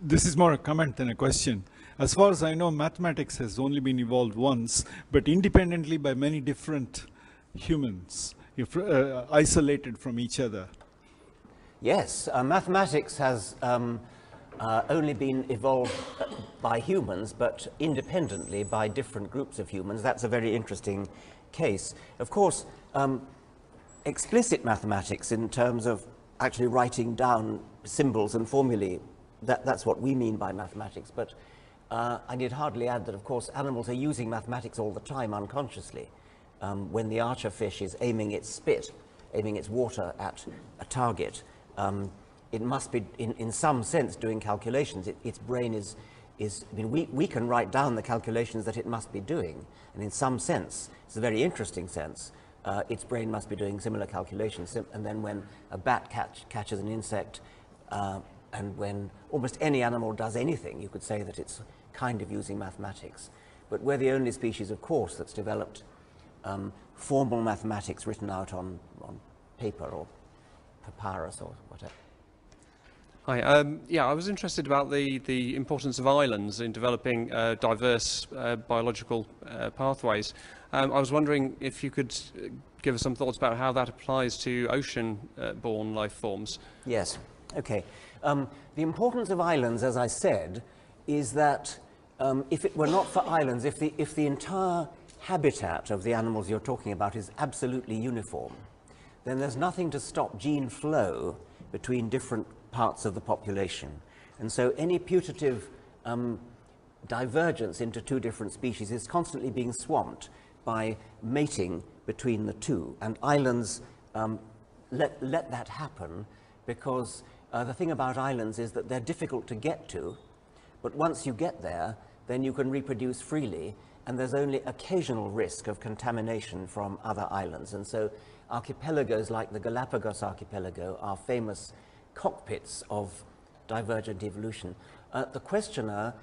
This is more a comment than a question. As far as I know, mathematics has only been evolved once, but independently by many different humans, isolated from each other. Yes, mathematics has only been evolved by humans, but independently by different groups of humans. That's a very interesting case. Of course, explicit mathematics in terms of actually writing down symbols and formulae, that's what we mean by mathematics. But I need hardly add that, of course, animals are using mathematics all the time unconsciously. When the archer fish is aiming its spit, aiming its water at a target, it must be, in some sense, doing calculations. Its brain is I mean, we can write down the calculations that it must be doing, and in some sense, it's a very interesting sense, its brain must be doing similar calculations. And then when a bat catches an insect, and when almost any animal does anything, you could say that it's kind of using mathematics. But we're the only species, of course, that's developed formal mathematics written out on paper or papyrus or whatever. Hi. Yeah, I was interested about the importance of islands in developing diverse biological pathways. I was wondering if you could give us some thoughts about how that applies to ocean-born life forms. Yes. Okay. The importance of islands, as I said, is that if it were not for islands, if the entire habitat of the animals you're talking about is absolutely uniform, then there's nothing to stop gene flow between different parts of the population. And so any putative divergence into two different species is constantly being swamped by mating between the two. And islands let that happen because the thing about islands is that they're difficult to get to, but once you get there, then you can reproduce freely, and there's only occasional risk of contamination from other islands. And so archipelagos like the Galapagos archipelago are famous cockpits of divergent evolution. The questioner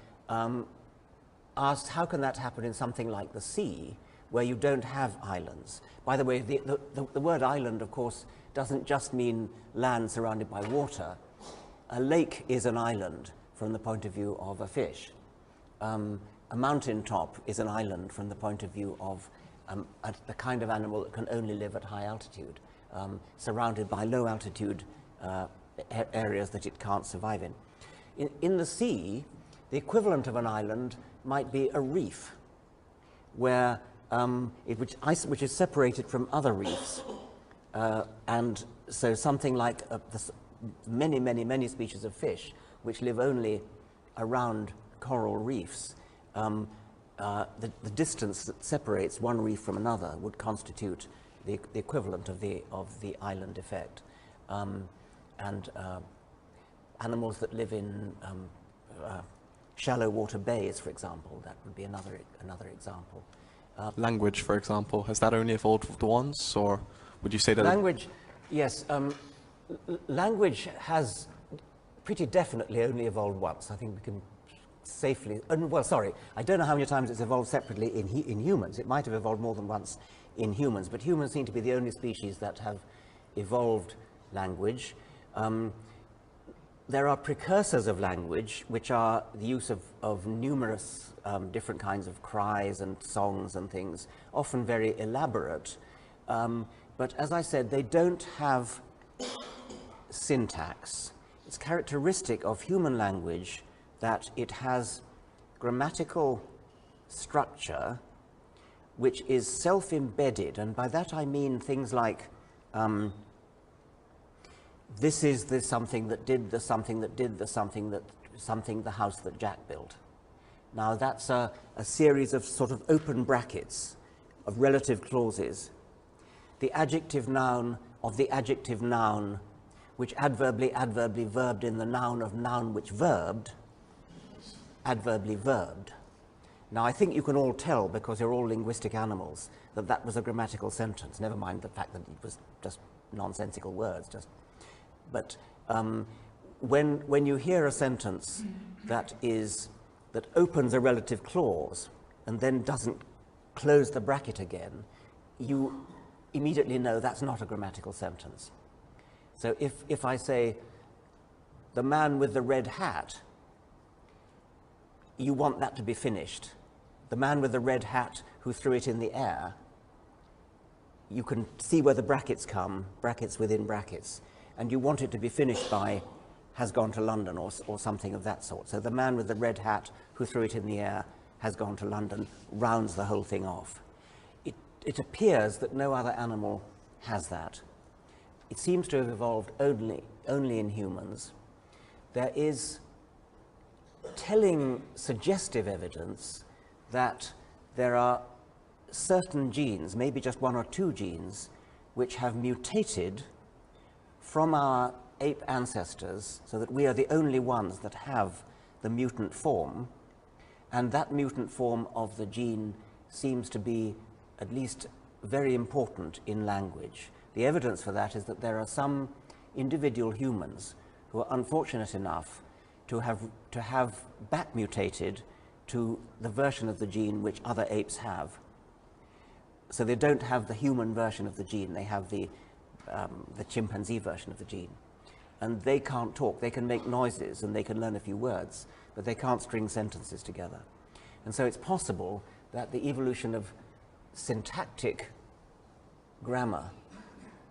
asked, how can that happen in something like the sea, where you don't have islands? By the way, the word island, of course, doesn't just mean land surrounded by water. a lake is an island from the point of view of a fish. A mountain top is an island from the point of view of the kind of animal that can only live at high altitude, surrounded by low altitude areas that it can't survive in. In the sea, the equivalent of an island might be a reef, where which is separated from other reefs, and so something like many species of fish which live only around coral reefs. The distance that separates one reef from another would constitute the equivalent of the island effect. And animals that live in shallow water bays, for example, that would be another example. Language, for example, has that only evolved once, or would you say that? Language, yes. Language has pretty definitely only evolved once. I think we can safely, well, sorry, I don't know how many times it's evolved separately in humans. It might have evolved more than once in humans, but humans seem to be the only species that have evolved language. There are precursors of language, which are the use of numerous different kinds of cries and songs and things, often very elaborate. But as I said, they don't have syntax. It's characteristic of human language that it has grammatical structure which is self-embedded, and by that I mean things like this is the something that did the something that did the something that something the house that Jack built. Now that's a series of sort of open brackets of relative clauses. The adjective noun of the adjective noun, which adverbly verbed in the noun of noun which verbed, adverbly verbed. Now I think you can all tell, because you're all linguistic animals, that that was a grammatical sentence, never mind the fact that it was just nonsensical words. But when you hear a sentence that opens a relative clause and then doesn't close the bracket again, you immediately know that's not a grammatical sentence. So if I say, the man with the red hat, you want that to be finished. The man with the red hat who threw it in the air, you can see where the brackets come, brackets within brackets, and you want it to be finished by has gone to London or something of that sort. So the man with the red hat who threw it in the air has gone to London rounds the whole thing off. It appears that no other animal has that. It seems to have evolved only in humans. There is telling, suggestive evidence that there are certain genes, maybe just one or two genes, which have mutated from our ape ancestors so that we are the only ones that have the mutant form, and that mutant form of the gene seems to be at least very important in language. The evidence for that is that there are some individual humans who are unfortunate enough to have back mutated to the version of the gene which other apes have. So they don't have the human version of the gene, they have the chimpanzee version of the gene. And they can't talk, they can make noises and they can learn a few words, but they can't string sentences together. And so it's possible that the evolution of syntactic grammar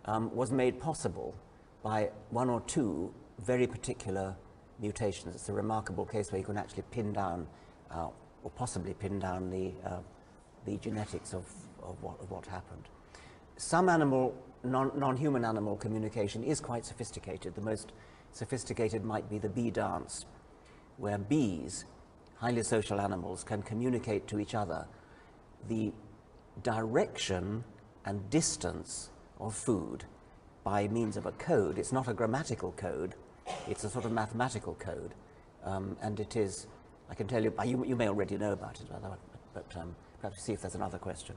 was made possible by one or two very particular mutations. It's a remarkable case where you can actually pin down, or possibly pin down the genetics of what happened. Some non-human animal communication is quite sophisticated. The most sophisticated might be the bee dance, where bees, highly social animals, can communicate to each other the direction and distance of food by means of a code. It's not a grammatical code, it's a sort of mathematical code, and it is, I can tell you, you may already know about it, but perhaps see if there's another question.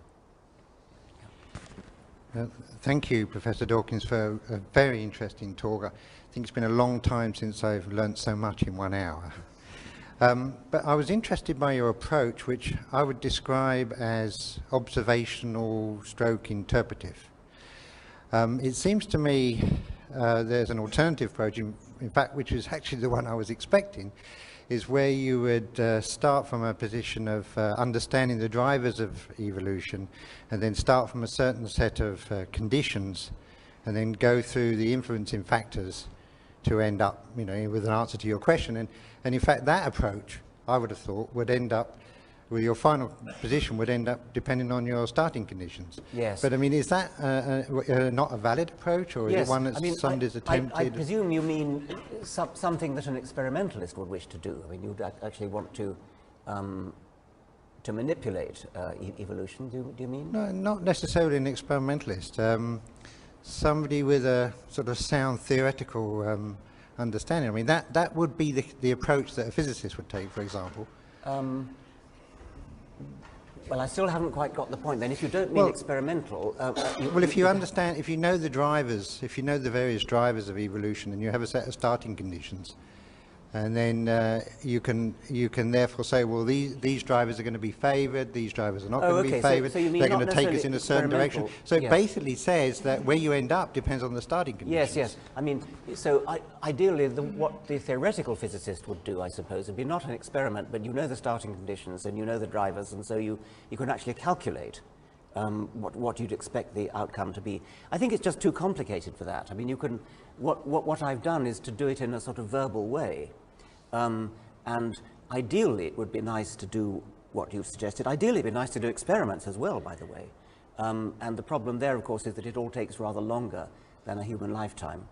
Thank you, Professor Dawkins, for a very interesting talk. I think it's been a long time since I've learnt so much in 1 hour. But I was interested by your approach, which I would describe as observational stroke interpretive. It seems to me there's an alternative approach in fact, which is actually the one I was expecting, is where you would start from a position of understanding the drivers of evolution, and then start from a certain set of conditions, and then go through the influencing factors to end up, you know, with an answer to your question. And in fact, that approach, I would have thought, would end up with your final position would end up depending on your starting conditions. Yes. But I mean, is that not a valid approach, or is it one that somebody's attempted? I presume you mean something that an experimentalist would wish to do. I mean, you'd actually want to manipulate evolution. Do you mean? No, not necessarily an experimentalist. Somebody with a sort of sound theoretical understanding. I mean, that would be the approach that a physicist would take, for example. Well, I still haven't quite got the point then. If you don't mean experimental... if you understand, if you know the drivers, if you know the various drivers of evolution, and you have a set of starting conditions, and then you can therefore say, well, these drivers are going to be favoured, these drivers are not going to be favoured, so you mean they're going to take us in a certain direction. So it basically says that where you end up depends on the starting conditions. Yes. I mean, so ideally, what the theoretical physicist would do, I suppose, would be not an experiment, but you know the starting conditions and you know the drivers, and so you can actually calculate what you'd expect the outcome to be. I think it's just too complicated for that. I mean, you can. What I've done is to do it in a sort of verbal way. And ideally, it would be nice to do what you've suggested. Ideally, it would be nice to do experiments as well, by the way. And the problem there, of course, is that it all takes rather longer than a human lifetime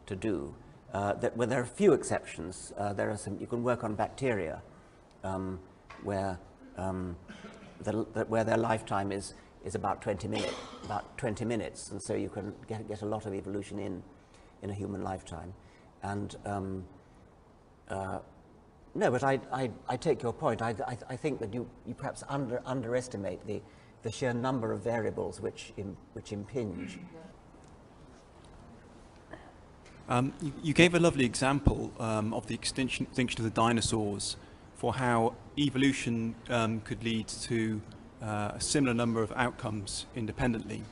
to do. Well, there are a few exceptions. There are some. You can work on bacteria, where their lifetime is about 20 minutes, and so you can get a lot of evolution in a human lifetime. And no, but I take your point. I think that you perhaps underestimate the sheer number of variables which impinge. You gave a lovely example of the extinction of the dinosaurs, for how evolution could lead to a similar number of outcomes independently,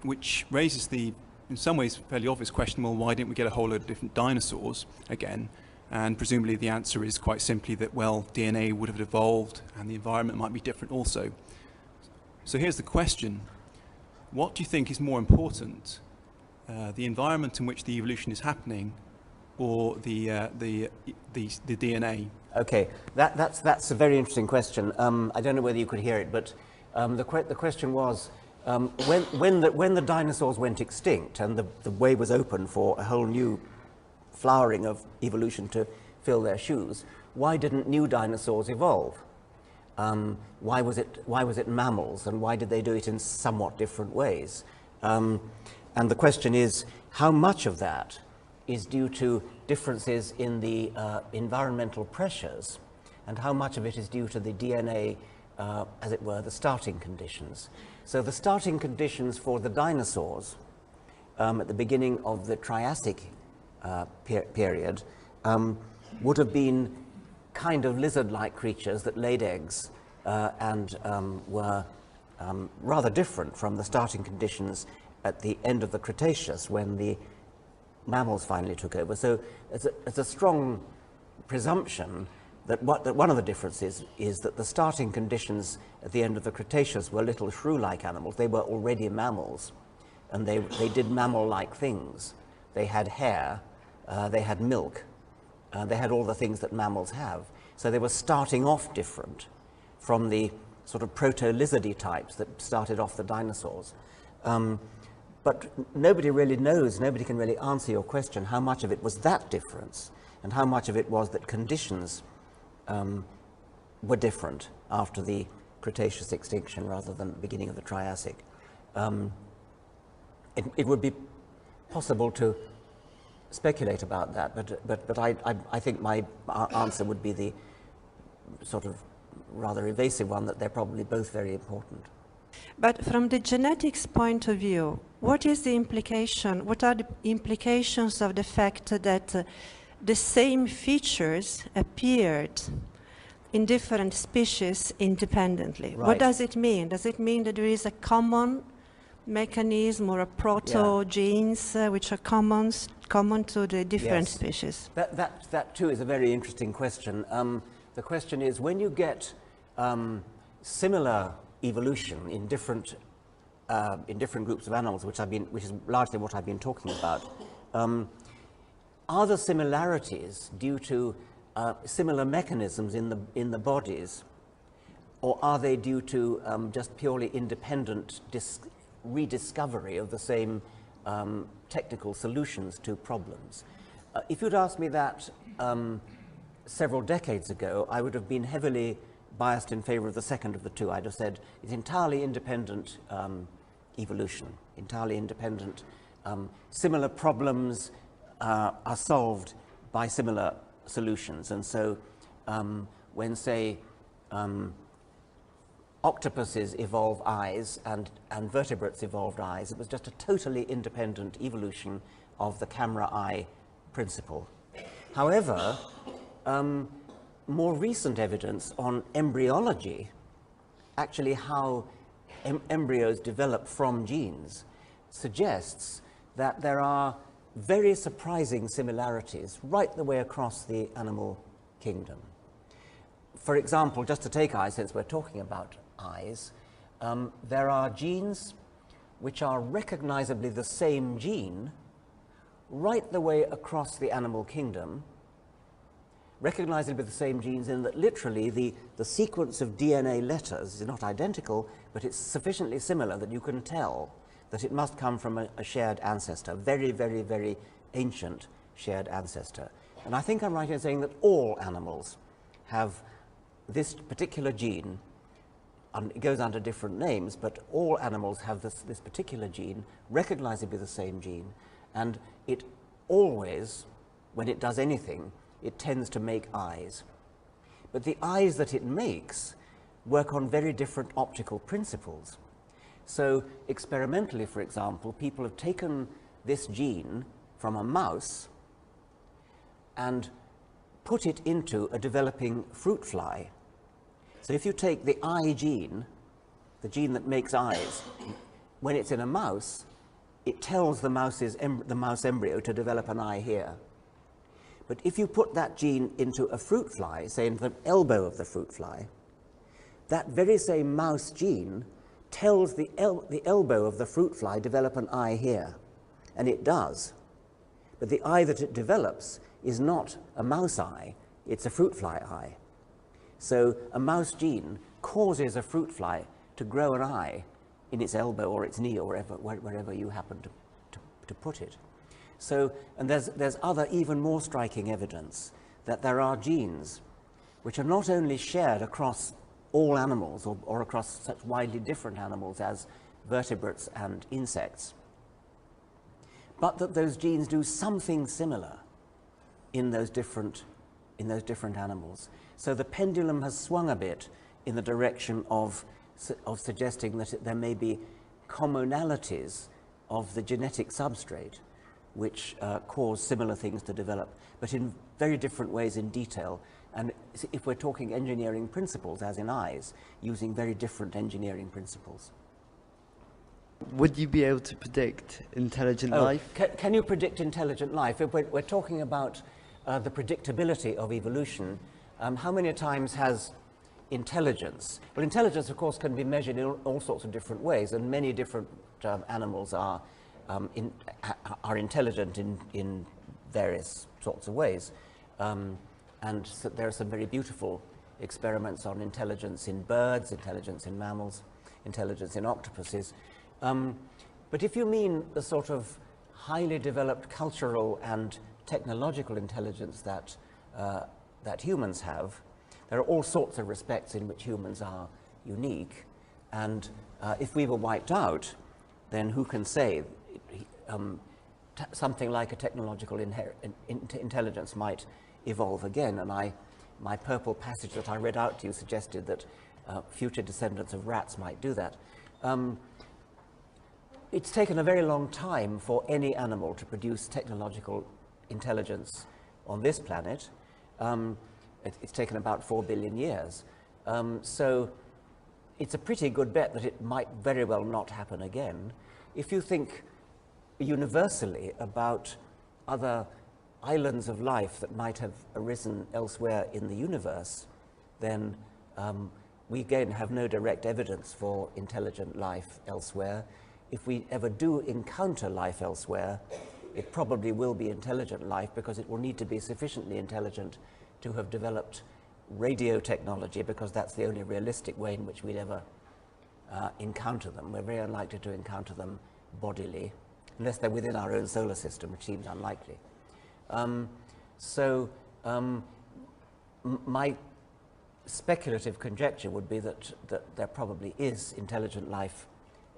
which raises the, in some ways, fairly obvious question, well, why didn't we get a whole load of different dinosaurs again? And presumably the answer is quite simply that, well, DNA would have evolved and the environment might be different also. So here's the question. What do you think is more important, the environment in which the evolution is happening, or the DNA? Okay, that's a very interesting question. I don't know whether you could hear it, but the question was, when the dinosaurs went extinct and the way was open for a whole new flowering of evolution to fill their shoes, why didn't new dinosaurs evolve? Why was it mammals, and why did they do it in somewhat different ways? And the question is, how much of that is due to differences in the environmental pressures, and how much of it is due to the DNA, as it were, the starting conditions? So the starting conditions for the dinosaurs at the beginning of the Triassic period would have been kind of lizard-like creatures that laid eggs and were rather different from the starting conditions at the end of the Cretaceous, when the mammals finally took over. So it's a strong presumption that one of the differences is that the starting conditions at the end of the Cretaceous were little shrew-like animals. They were already mammals, and they did mammal-like things. They had hair, they had milk, they had all the things that mammals have. So they were starting off different from the sort of proto-lizardy types that started off the dinosaurs. But nobody really knows, nobody can really answer your question, how much of it was that difference, and how much of it was that conditions were different after the Cretaceous extinction rather than the beginning of the Triassic. It would be possible to speculate about that, but I think my answer would be the sort of rather evasive one, that they're probably both very important. But from the genetics point of view, what is the implication? What are the implications of the fact that the same features appeared in different species independently? Right. What does it mean? Does it mean that there is a common mechanism or a proto-genes which are common to the different Yes. species? That too is a very interesting question. The question is, when you get similar evolution in different groups of animals, which is largely what I've been talking about, are the similarities due to similar mechanisms in the bodies, or are they due to just purely independent rediscovery of the same technical solutions to problems? If you'd asked me that several decades ago, I would have been heavily biased in favor of the second of the two. I'd have said it's entirely independent evolution, entirely independent. Similar problems are solved by similar solutions. And so when, say, octopuses evolve eyes and vertebrates evolved eyes, it was just a totally independent evolution of the camera eye principle. However, more recent evidence on embryology, actually how embryos develop from genes, suggests that there are very surprising similarities right the way across the animal kingdom. For example, just to take eyes, since we're talking about eyes, there are genes which are recognizably the same gene right the way across the animal kingdom, recognizably the same genes in that literally the sequence of DNA letters is not identical, but it's sufficiently similar that you can tell that it must come from a shared ancestor, very, very, very ancient shared ancestor. And I think I'm right in saying that all animals have this particular gene, and it goes under different names, but all animals have this particular gene, recognizably the same gene, and it always, when it does anything, it tends to make eyes. But the eyes that it makes work on very different optical principles. So experimentally, for example, people have taken this gene from a mouse and put it into a developing fruit fly. So if you take the eye gene, the gene that makes eyes, when it's in a mouse, it tells the mouse embryo to develop an eye here. But if you put that gene into a fruit fly, say in the elbow of the fruit fly, that very same mouse gene tells the elbow of the fruit fly develop an eye here, and it does. But the eye that it develops is not a mouse eye, it's a fruit fly eye. So a mouse gene causes a fruit fly to grow an eye in its elbow or its knee or wherever you happen to put it. So, and there's other even more striking evidence that there are genes which are not only shared across all animals or across such widely different animals as vertebrates and insects, but that those genes do something similar in those different animals. So the pendulum has swung a bit in the direction of suggesting that there may be commonalities of the genetic substrate which cause similar things to develop, but in very different ways in detail. And if we're talking engineering principles, as in eyes, using very different engineering principles. Would you be able to predict intelligent life? Can you predict intelligent life? If we're talking about the predictability of evolution, how many times has intelligence? Well, intelligence, of course, can be measured in all sorts of different ways, and many different animals are intelligent in various sorts of ways. And so there are some very beautiful experiments on intelligence in birds, intelligence in mammals, intelligence in octopuses. But if you mean the sort of highly developed cultural and technological intelligence that humans have, there are all sorts of respects in which humans are unique. And if we were wiped out, then who can say something like a technological intelligence might evolve again. And my purple passage that I read out to you suggested that future descendants of rats might do that. It's taken a very long time for any animal to produce technological intelligence on this planet. It's taken about 4 billion years. So it's a pretty good bet that it might very well not happen again. If you think universally about other islands of life that might have arisen elsewhere in the universe, then we again have no direct evidence for intelligent life elsewhere. If we ever do encounter life elsewhere, it probably will be intelligent life, because it will need to be sufficiently intelligent to have developed radio technology, because that's the only realistic way in which we'd ever encounter them. We're very unlikely to encounter them bodily, unless they're within our own solar system, which seems unlikely. My speculative conjecture would be that there probably is intelligent life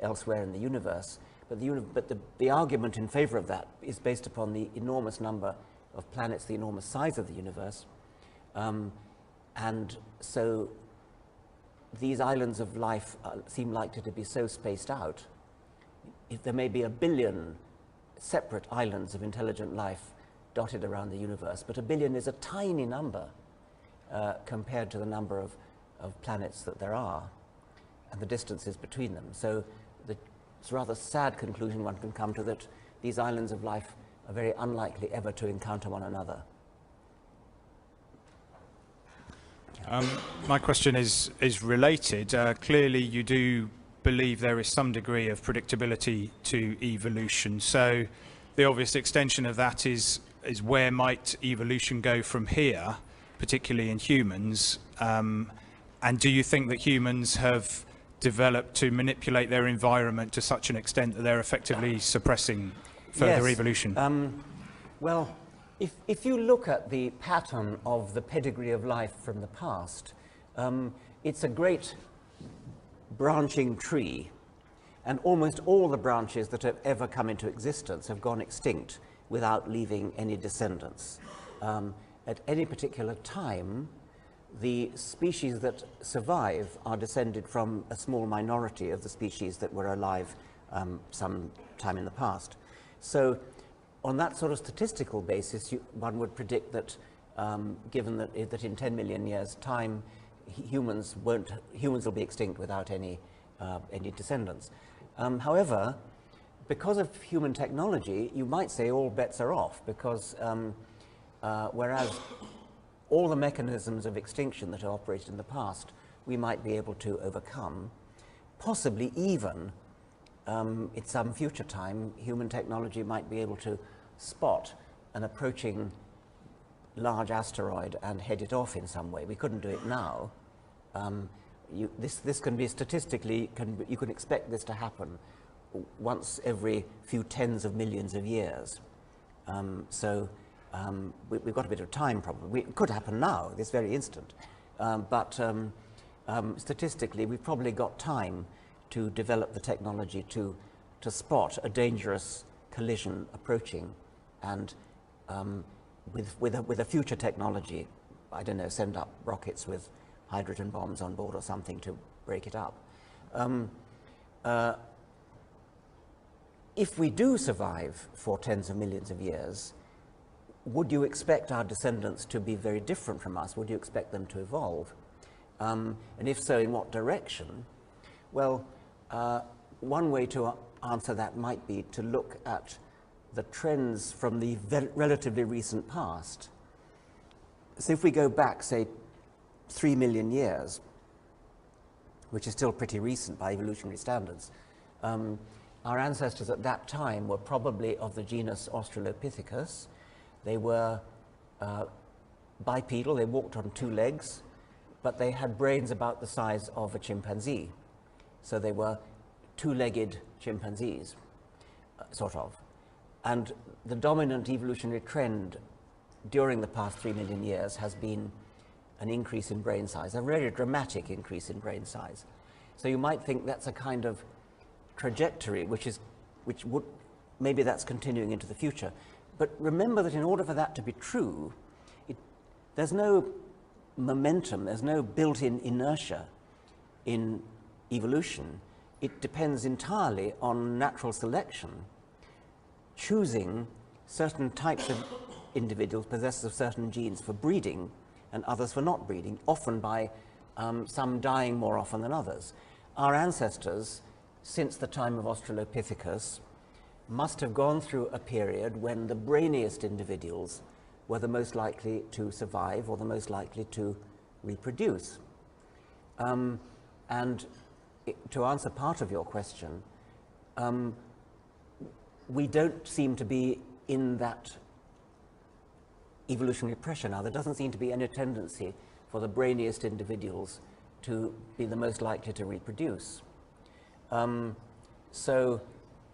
elsewhere in the universe, but the argument in favor of that is based upon the enormous number of planets, the enormous size of the universe, and so these islands of life seem likely to be so spaced out. If there may be 1 billion separate islands of intelligent life dotted around the universe, but 1 billion is a tiny number compared to the number of planets that there are and the distances between them. So it's a rather sad conclusion one can come to, that these islands of life are very unlikely ever to encounter one another. My question is related. Clearly you do believe there is some degree of predictability to evolution. So the obvious extension of that is where might evolution go from here, particularly in humans? And do you think that humans have developed to manipulate their environment to such an extent that they're effectively suppressing further evolution? Well, if you look at the pattern of the pedigree of life from the past, it's a great branching tree, and almost all the branches that have ever come into existence have gone extinct without leaving any descendants. At any particular time, the species that survive are descended from a small minority of the species that were alive some time in the past. So on that sort of statistical basis, one would predict that, given that in 10 million years' time, humans will be extinct without any descendants. However, because of human technology, you might say all bets are off, because whereas all the mechanisms of extinction that have operated in the past, we might be able to overcome, possibly even at some future time, human technology might be able to spot an approaching large asteroid and head it off in some way. We couldn't do it now. This can be statistically, you can expect this to happen once every few tens of millions of years. We've got a bit of time probably. It could happen now, this very instant. But statistically, we've probably got time to develop the technology to spot a dangerous collision approaching, and with a future technology, I don't know, send up rockets with hydrogen bombs on board or something to break it up. If we do survive for tens of millions of years, would you expect our descendants to be very different from us? Would you expect them to evolve? And if so, in what direction? Well, one way to answer that might be to look at the trends from the relatively recent past. So if we go back, say, 3 million years, which is still pretty recent by evolutionary standards, our ancestors at that time were probably of the genus Australopithecus. They were bipedal, they walked on 2 legs, but they had brains about the size of a chimpanzee. So they were 2-legged chimpanzees, sort of. And the dominant evolutionary trend during the past 3 million years has been an increase in brain size, a very dramatic increase in brain size. So you might think that's a kind of trajectory which would, maybe that's continuing into the future. But remember that in order for that to be true, there's no momentum, there's no built-in inertia in evolution. It depends entirely on natural selection, choosing certain types of individuals, possessors of certain genes, for breeding and others for not breeding, often by some dying more often than others. our ancestors, since the time of Australopithecus, must have gone through a period when the brainiest individuals were the most likely to survive or the most likely to reproduce. And to answer part of your question, we don't seem to be in that evolutionary pressure now. There doesn't seem to be any tendency for the brainiest individuals to be the most likely to reproduce. So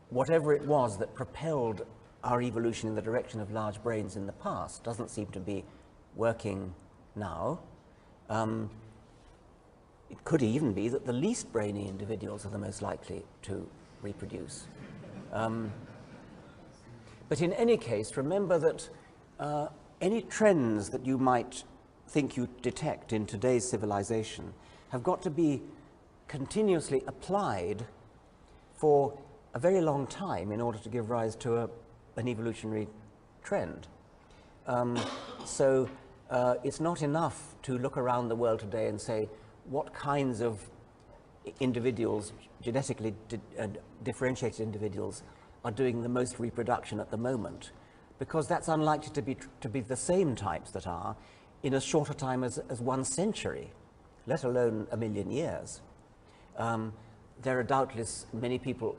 whatever it was that propelled our evolution in the direction of large brains in the past doesn't seem to be working now. It could even be that the least brainy individuals are the most likely to reproduce. But in any case, remember that any trends that you might think you detect in today's civilization have got to be continuously applied for a very long time in order to give rise to an evolutionary trend. So it's not enough to look around the world today and say what kinds of individuals, genetically differentiated individuals, are doing the most reproduction at the moment, because that's unlikely to be the same types that are in as short a time as 1 century, let alone 1 million years. There are doubtless many people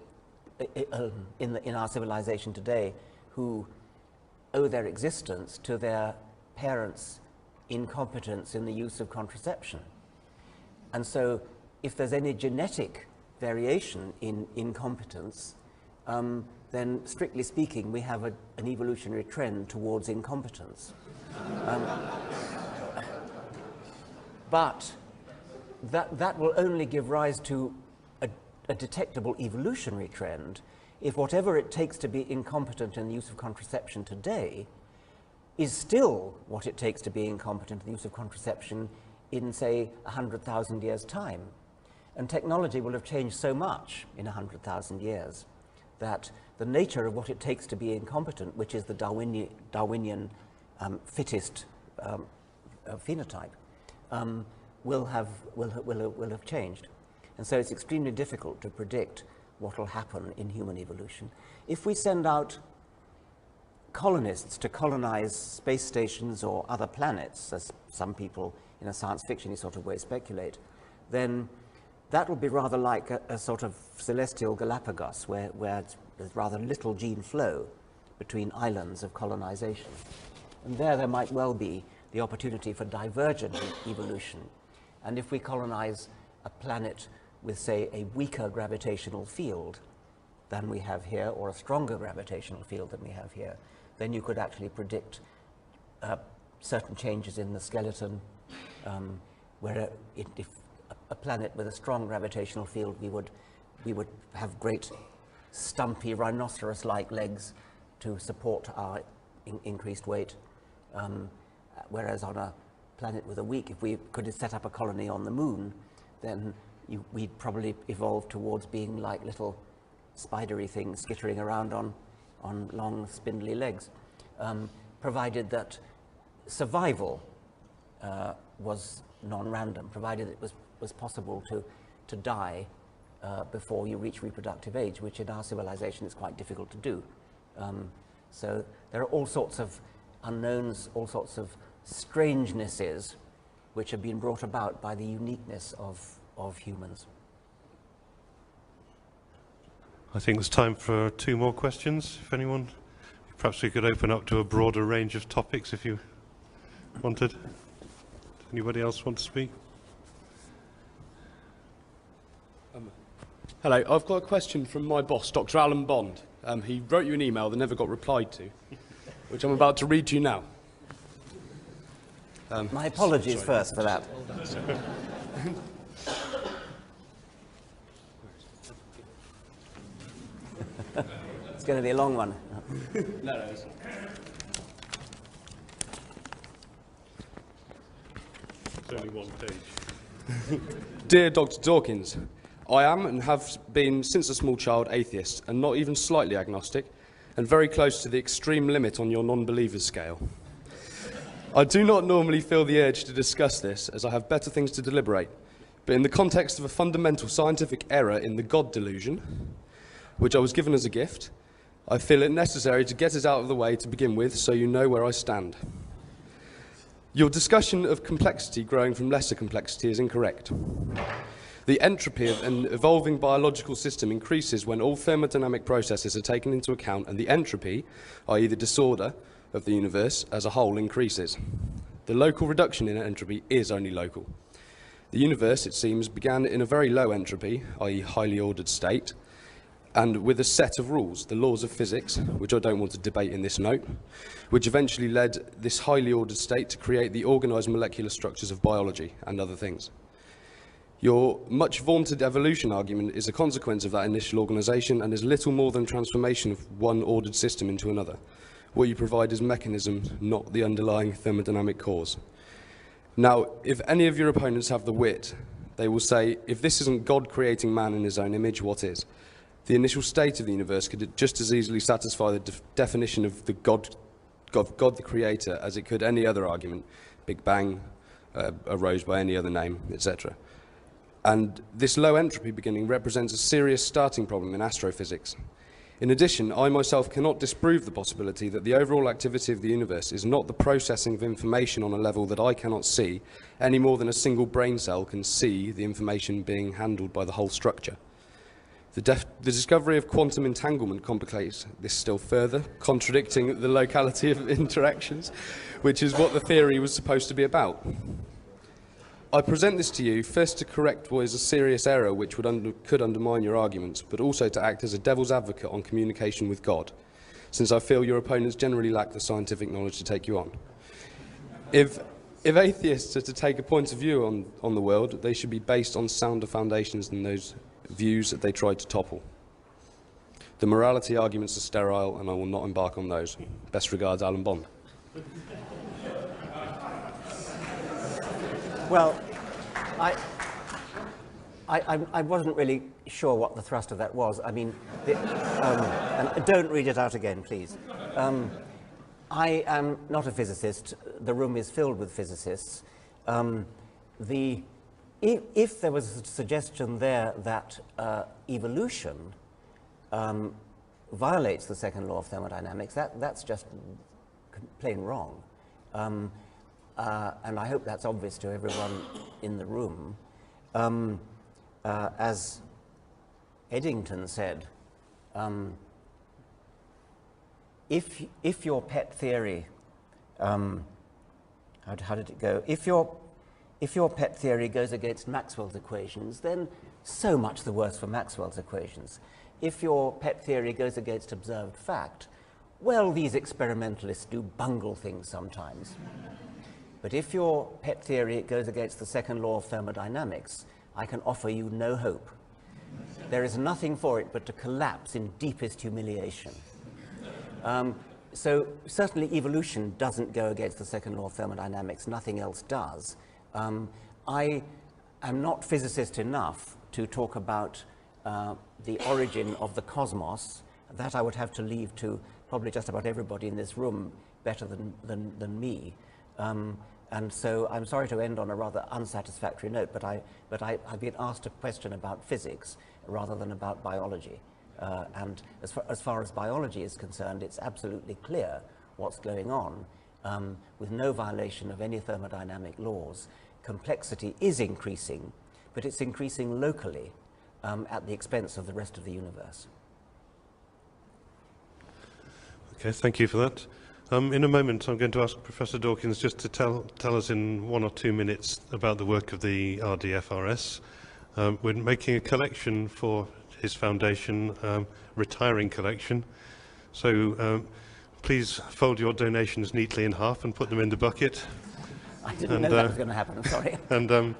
in our civilization today who owe their existence to their parents' incompetence in the use of contraception. And so if there's any genetic variation in incompetence, then strictly speaking, we have an evolutionary trend towards incompetence. But that will only give rise to a detectable evolutionary trend if whatever it takes to be incompetent in the use of contraception today is still what it takes to be incompetent in the use of contraception in, say, 100,000 years' time. And technology will have changed so much in 100,000 years that the nature of what it takes to be incompetent, which is the Darwinian fittest phenotype, will have changed. And so it's extremely difficult to predict what will happen in human evolution. If we send out colonists to colonize space stations or other planets, as some people in a science fiction sort of way speculate, then that will be rather like a sort of celestial Galapagos, where there's rather little gene flow between islands of colonization. And there might well be the opportunity for divergent evolution. And if we colonize a planet with, say, a weaker gravitational field than we have here, or a stronger gravitational field than we have here, then you could actually predict certain changes in the skeleton, where if a planet with a strong gravitational field, we would have great stumpy rhinoceros-like legs to support our increased weight, whereas on a planet with a weak, if we could set up a colony on the moon, then we'd probably evolve towards being like little spidery things skittering around on long spindly legs, provided that survival was non-random, provided it was possible to die before you reach reproductive age, which in our civilization is quite difficult to do. So there are all sorts of unknowns, all sorts of strangenesses which have been brought about by the uniqueness of humans. I think it's time for 2 more questions, if anyone. Perhaps we could open up to a broader range of topics if you wanted. Anybody else want to speak? Hello, I've got a question from my boss, Dr. Alan Bond. He wrote you an email that never got replied to, which I'm about to read to you now. My apologies first for that. It's going to be a long one. No, it's not. It's only 1 page. Dear Dr. Dawkins, I am and have been since a small child atheist and not even slightly agnostic, and very close to the extreme limit on your non-believer scale. I do not normally feel the urge to discuss this, as I have better things to deliberate, But in the context of a fundamental scientific error in the God delusion, which I was given as a gift, I feel it necessary to get it out of the way to begin with, so you know where I stand. Your discussion of complexity growing from lesser complexity is incorrect. The entropy of an evolving biological system increases when all thermodynamic processes are taken into account, and the entropy, i.e. the disorder of the universe as a whole, increases. The local reduction in entropy is only local. The universe, it seems, began in a very low entropy, i.e. highly ordered state, and with a set of rules, the laws of physics, which I don't want to debate in this note, which eventually led this highly ordered state to create the organised molecular structures of biology and other things. Your much vaunted evolution argument is a consequence of that initial organisation and is little more than transformation of one ordered system into another. What you provide is mechanism, not the underlying thermodynamic cause. Now, if any of your opponents have the wit, they will say, if this isn't God creating man in his own image, what is? The initial state of the universe could just as easily satisfy the definition of the God the creator as it could any other argument. Big Bang arose by any other name, etc. And this low entropy beginning represents a serious starting problem in astrophysics. In addition, I myself cannot disprove the possibility that the overall activity of the universe is not the processing of information on a level that I cannot see, any more than a single brain cell can see the information being handled by the whole structure. The discovery of quantum entanglement complicates this still further, contradicting the locality of interactions, which is what the theory was supposed to be about. I present this to you first to correct what is a serious error which could undermine your arguments, but also to act as a devil's advocate on communication with God, since I feel your opponents generally lack the scientific knowledge to take you on. If atheists are to take a point of view on the world, they should be based on sounder foundations than those views that they tried to topple. The morality arguments are sterile, and I will not embark on those. Best regards, Alan Bond. Well, I wasn't really sure what the thrust of that was. I mean, and don't read it out again, please. I am not a physicist. The room is filled with physicists. If there was a suggestion there that evolution violates the second law of thermodynamics, that's just plain wrong. And I hope that's obvious to everyone in the room. As Eddington said, if your pet theory, how did it go? If your pet theory goes against Maxwell's equations, then so much the worse for Maxwell's equations. If your pet theory goes against observed fact, well, these experimentalists do bungle things sometimes. But if your pet theory goes against the second law of thermodynamics, I can offer you no hope. There is nothing for it but to collapse in deepest humiliation. So certainly evolution doesn't go against the second law of thermodynamics, nothing else does. I am not physicist enough to talk about the origin of the cosmos. That I would have to leave to probably just about everybody in this room better than me. And so I'm sorry to end on a rather unsatisfactory note, but I've been asked a question about physics rather than about biology. And as far as biology is concerned, it's absolutely clear what's going on. With no violation of any thermodynamic laws, complexity is increasing, but it's increasing locally at the expense of the rest of the universe. Okay, thank you for that. In a moment, I'm going to ask Professor Dawkins just to tell us in 1 or 2 minutes about the work of the RDFRS. We're making a collection for his foundation, retiring collection. So please fold your donations neatly in half and put them in the bucket. I didn't know that was going to happen, I'm sorry. And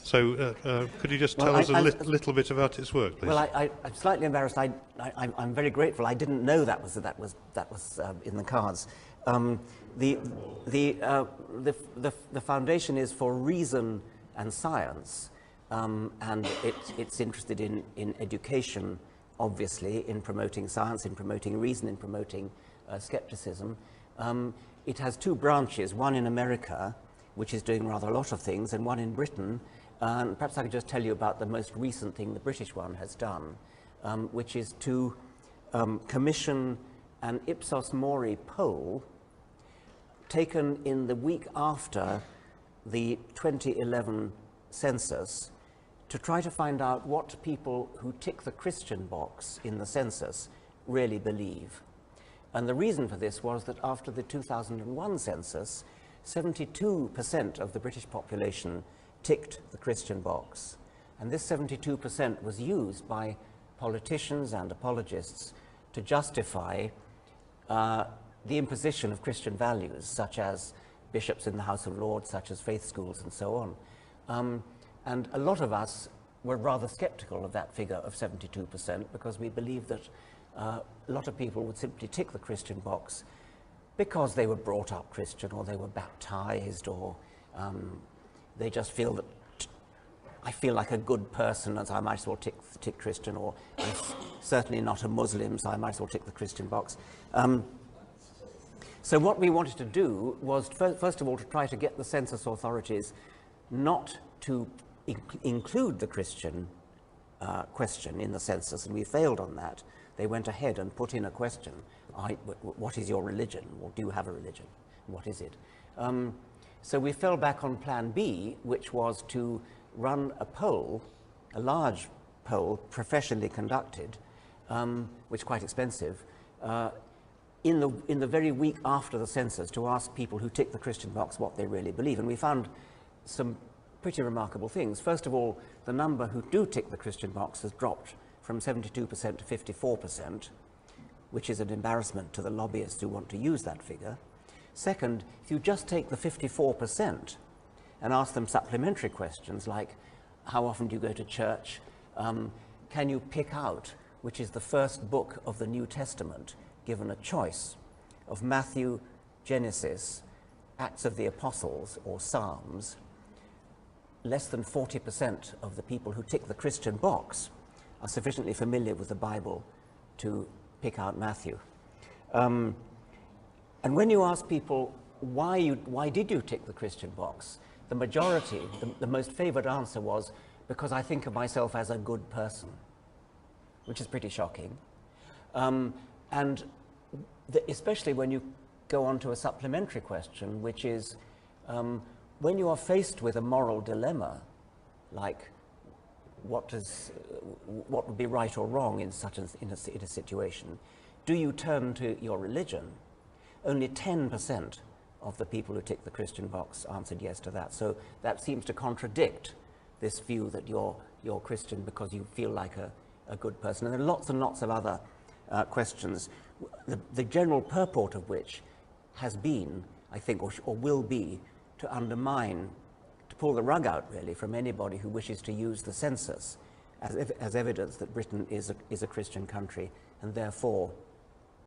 so could you just tell us a little bit about its work, please? Well, I'm slightly embarrassed. I'm very grateful. I didn't know that was in the cards. The foundation is for reason and science, and it's interested in education, obviously, in promoting science, in promoting reason, in promoting skepticism. It has 2 branches, one in America, which is doing rather a lot of things, and one in Britain. And perhaps I could just tell you about the most recent thing the British one has done, which is to commission an Ipsos Mori poll taken in the week after the 2011 census to try to find out what people who tick the Christian box in the census really believe. And the reason for this was that after the 2001 census, 72% of the British population ticked the Christian box. And this 72% was used by politicians and apologists to justify the imposition of Christian values, such as bishops in the House of Lords, such as faith schools, and so on. And a lot of us were rather skeptical of that figure of 72% because we believed that a lot of people would simply tick the Christian box because they were brought up Christian, or they were baptized, or they just feel that I feel like a good person, and so I might as well tick Christian, or I'm certainly not a Muslim, so I might as well tick the Christian box. So what we wanted to do was, first of all, to try to get the census authorities not to include the Christian question in the census, and we failed on that. They went ahead and put in a question, what is your religion, or do you have a religion? What is it? So we fell back on plan B, which was to run a poll, a large poll, professionally conducted, which is quite expensive, in the very week after the census, to ask people who tick the Christian box what they really believe. And we found some pretty remarkable things. First of all, the number who do tick the Christian box has dropped from 72% to 54%, which is an embarrassment to the lobbyists who want to use that figure. Second, if you just take the 54% and ask them supplementary questions like, how often do you go to church? Can you pick out which is the first book of the New Testament, given a choice of Matthew, Genesis, Acts of the Apostles, or Psalms? Less than 40% of the people who tick the Christian box are sufficiently familiar with the Bible to pick out Matthew. And when you ask people, why did you tick the Christian box? The majority, the most favored answer was, because I think of myself as a good person, which is pretty shocking. And especially when you go on to a supplementary question, which is, when you are faced with a moral dilemma, like what would be right or wrong in a situation, do you turn to your religion? Only 10% of the people who tick the Christian box answered yes to that. So that seems to contradict this view that you're Christian because you feel like a good person. And there are lots and lots of other questions, the general purport of which has been, I think, or will be, to undermine, to pull the rug out, really, from anybody who wishes to use the census as evidence that Britain is a Christian country, and therefore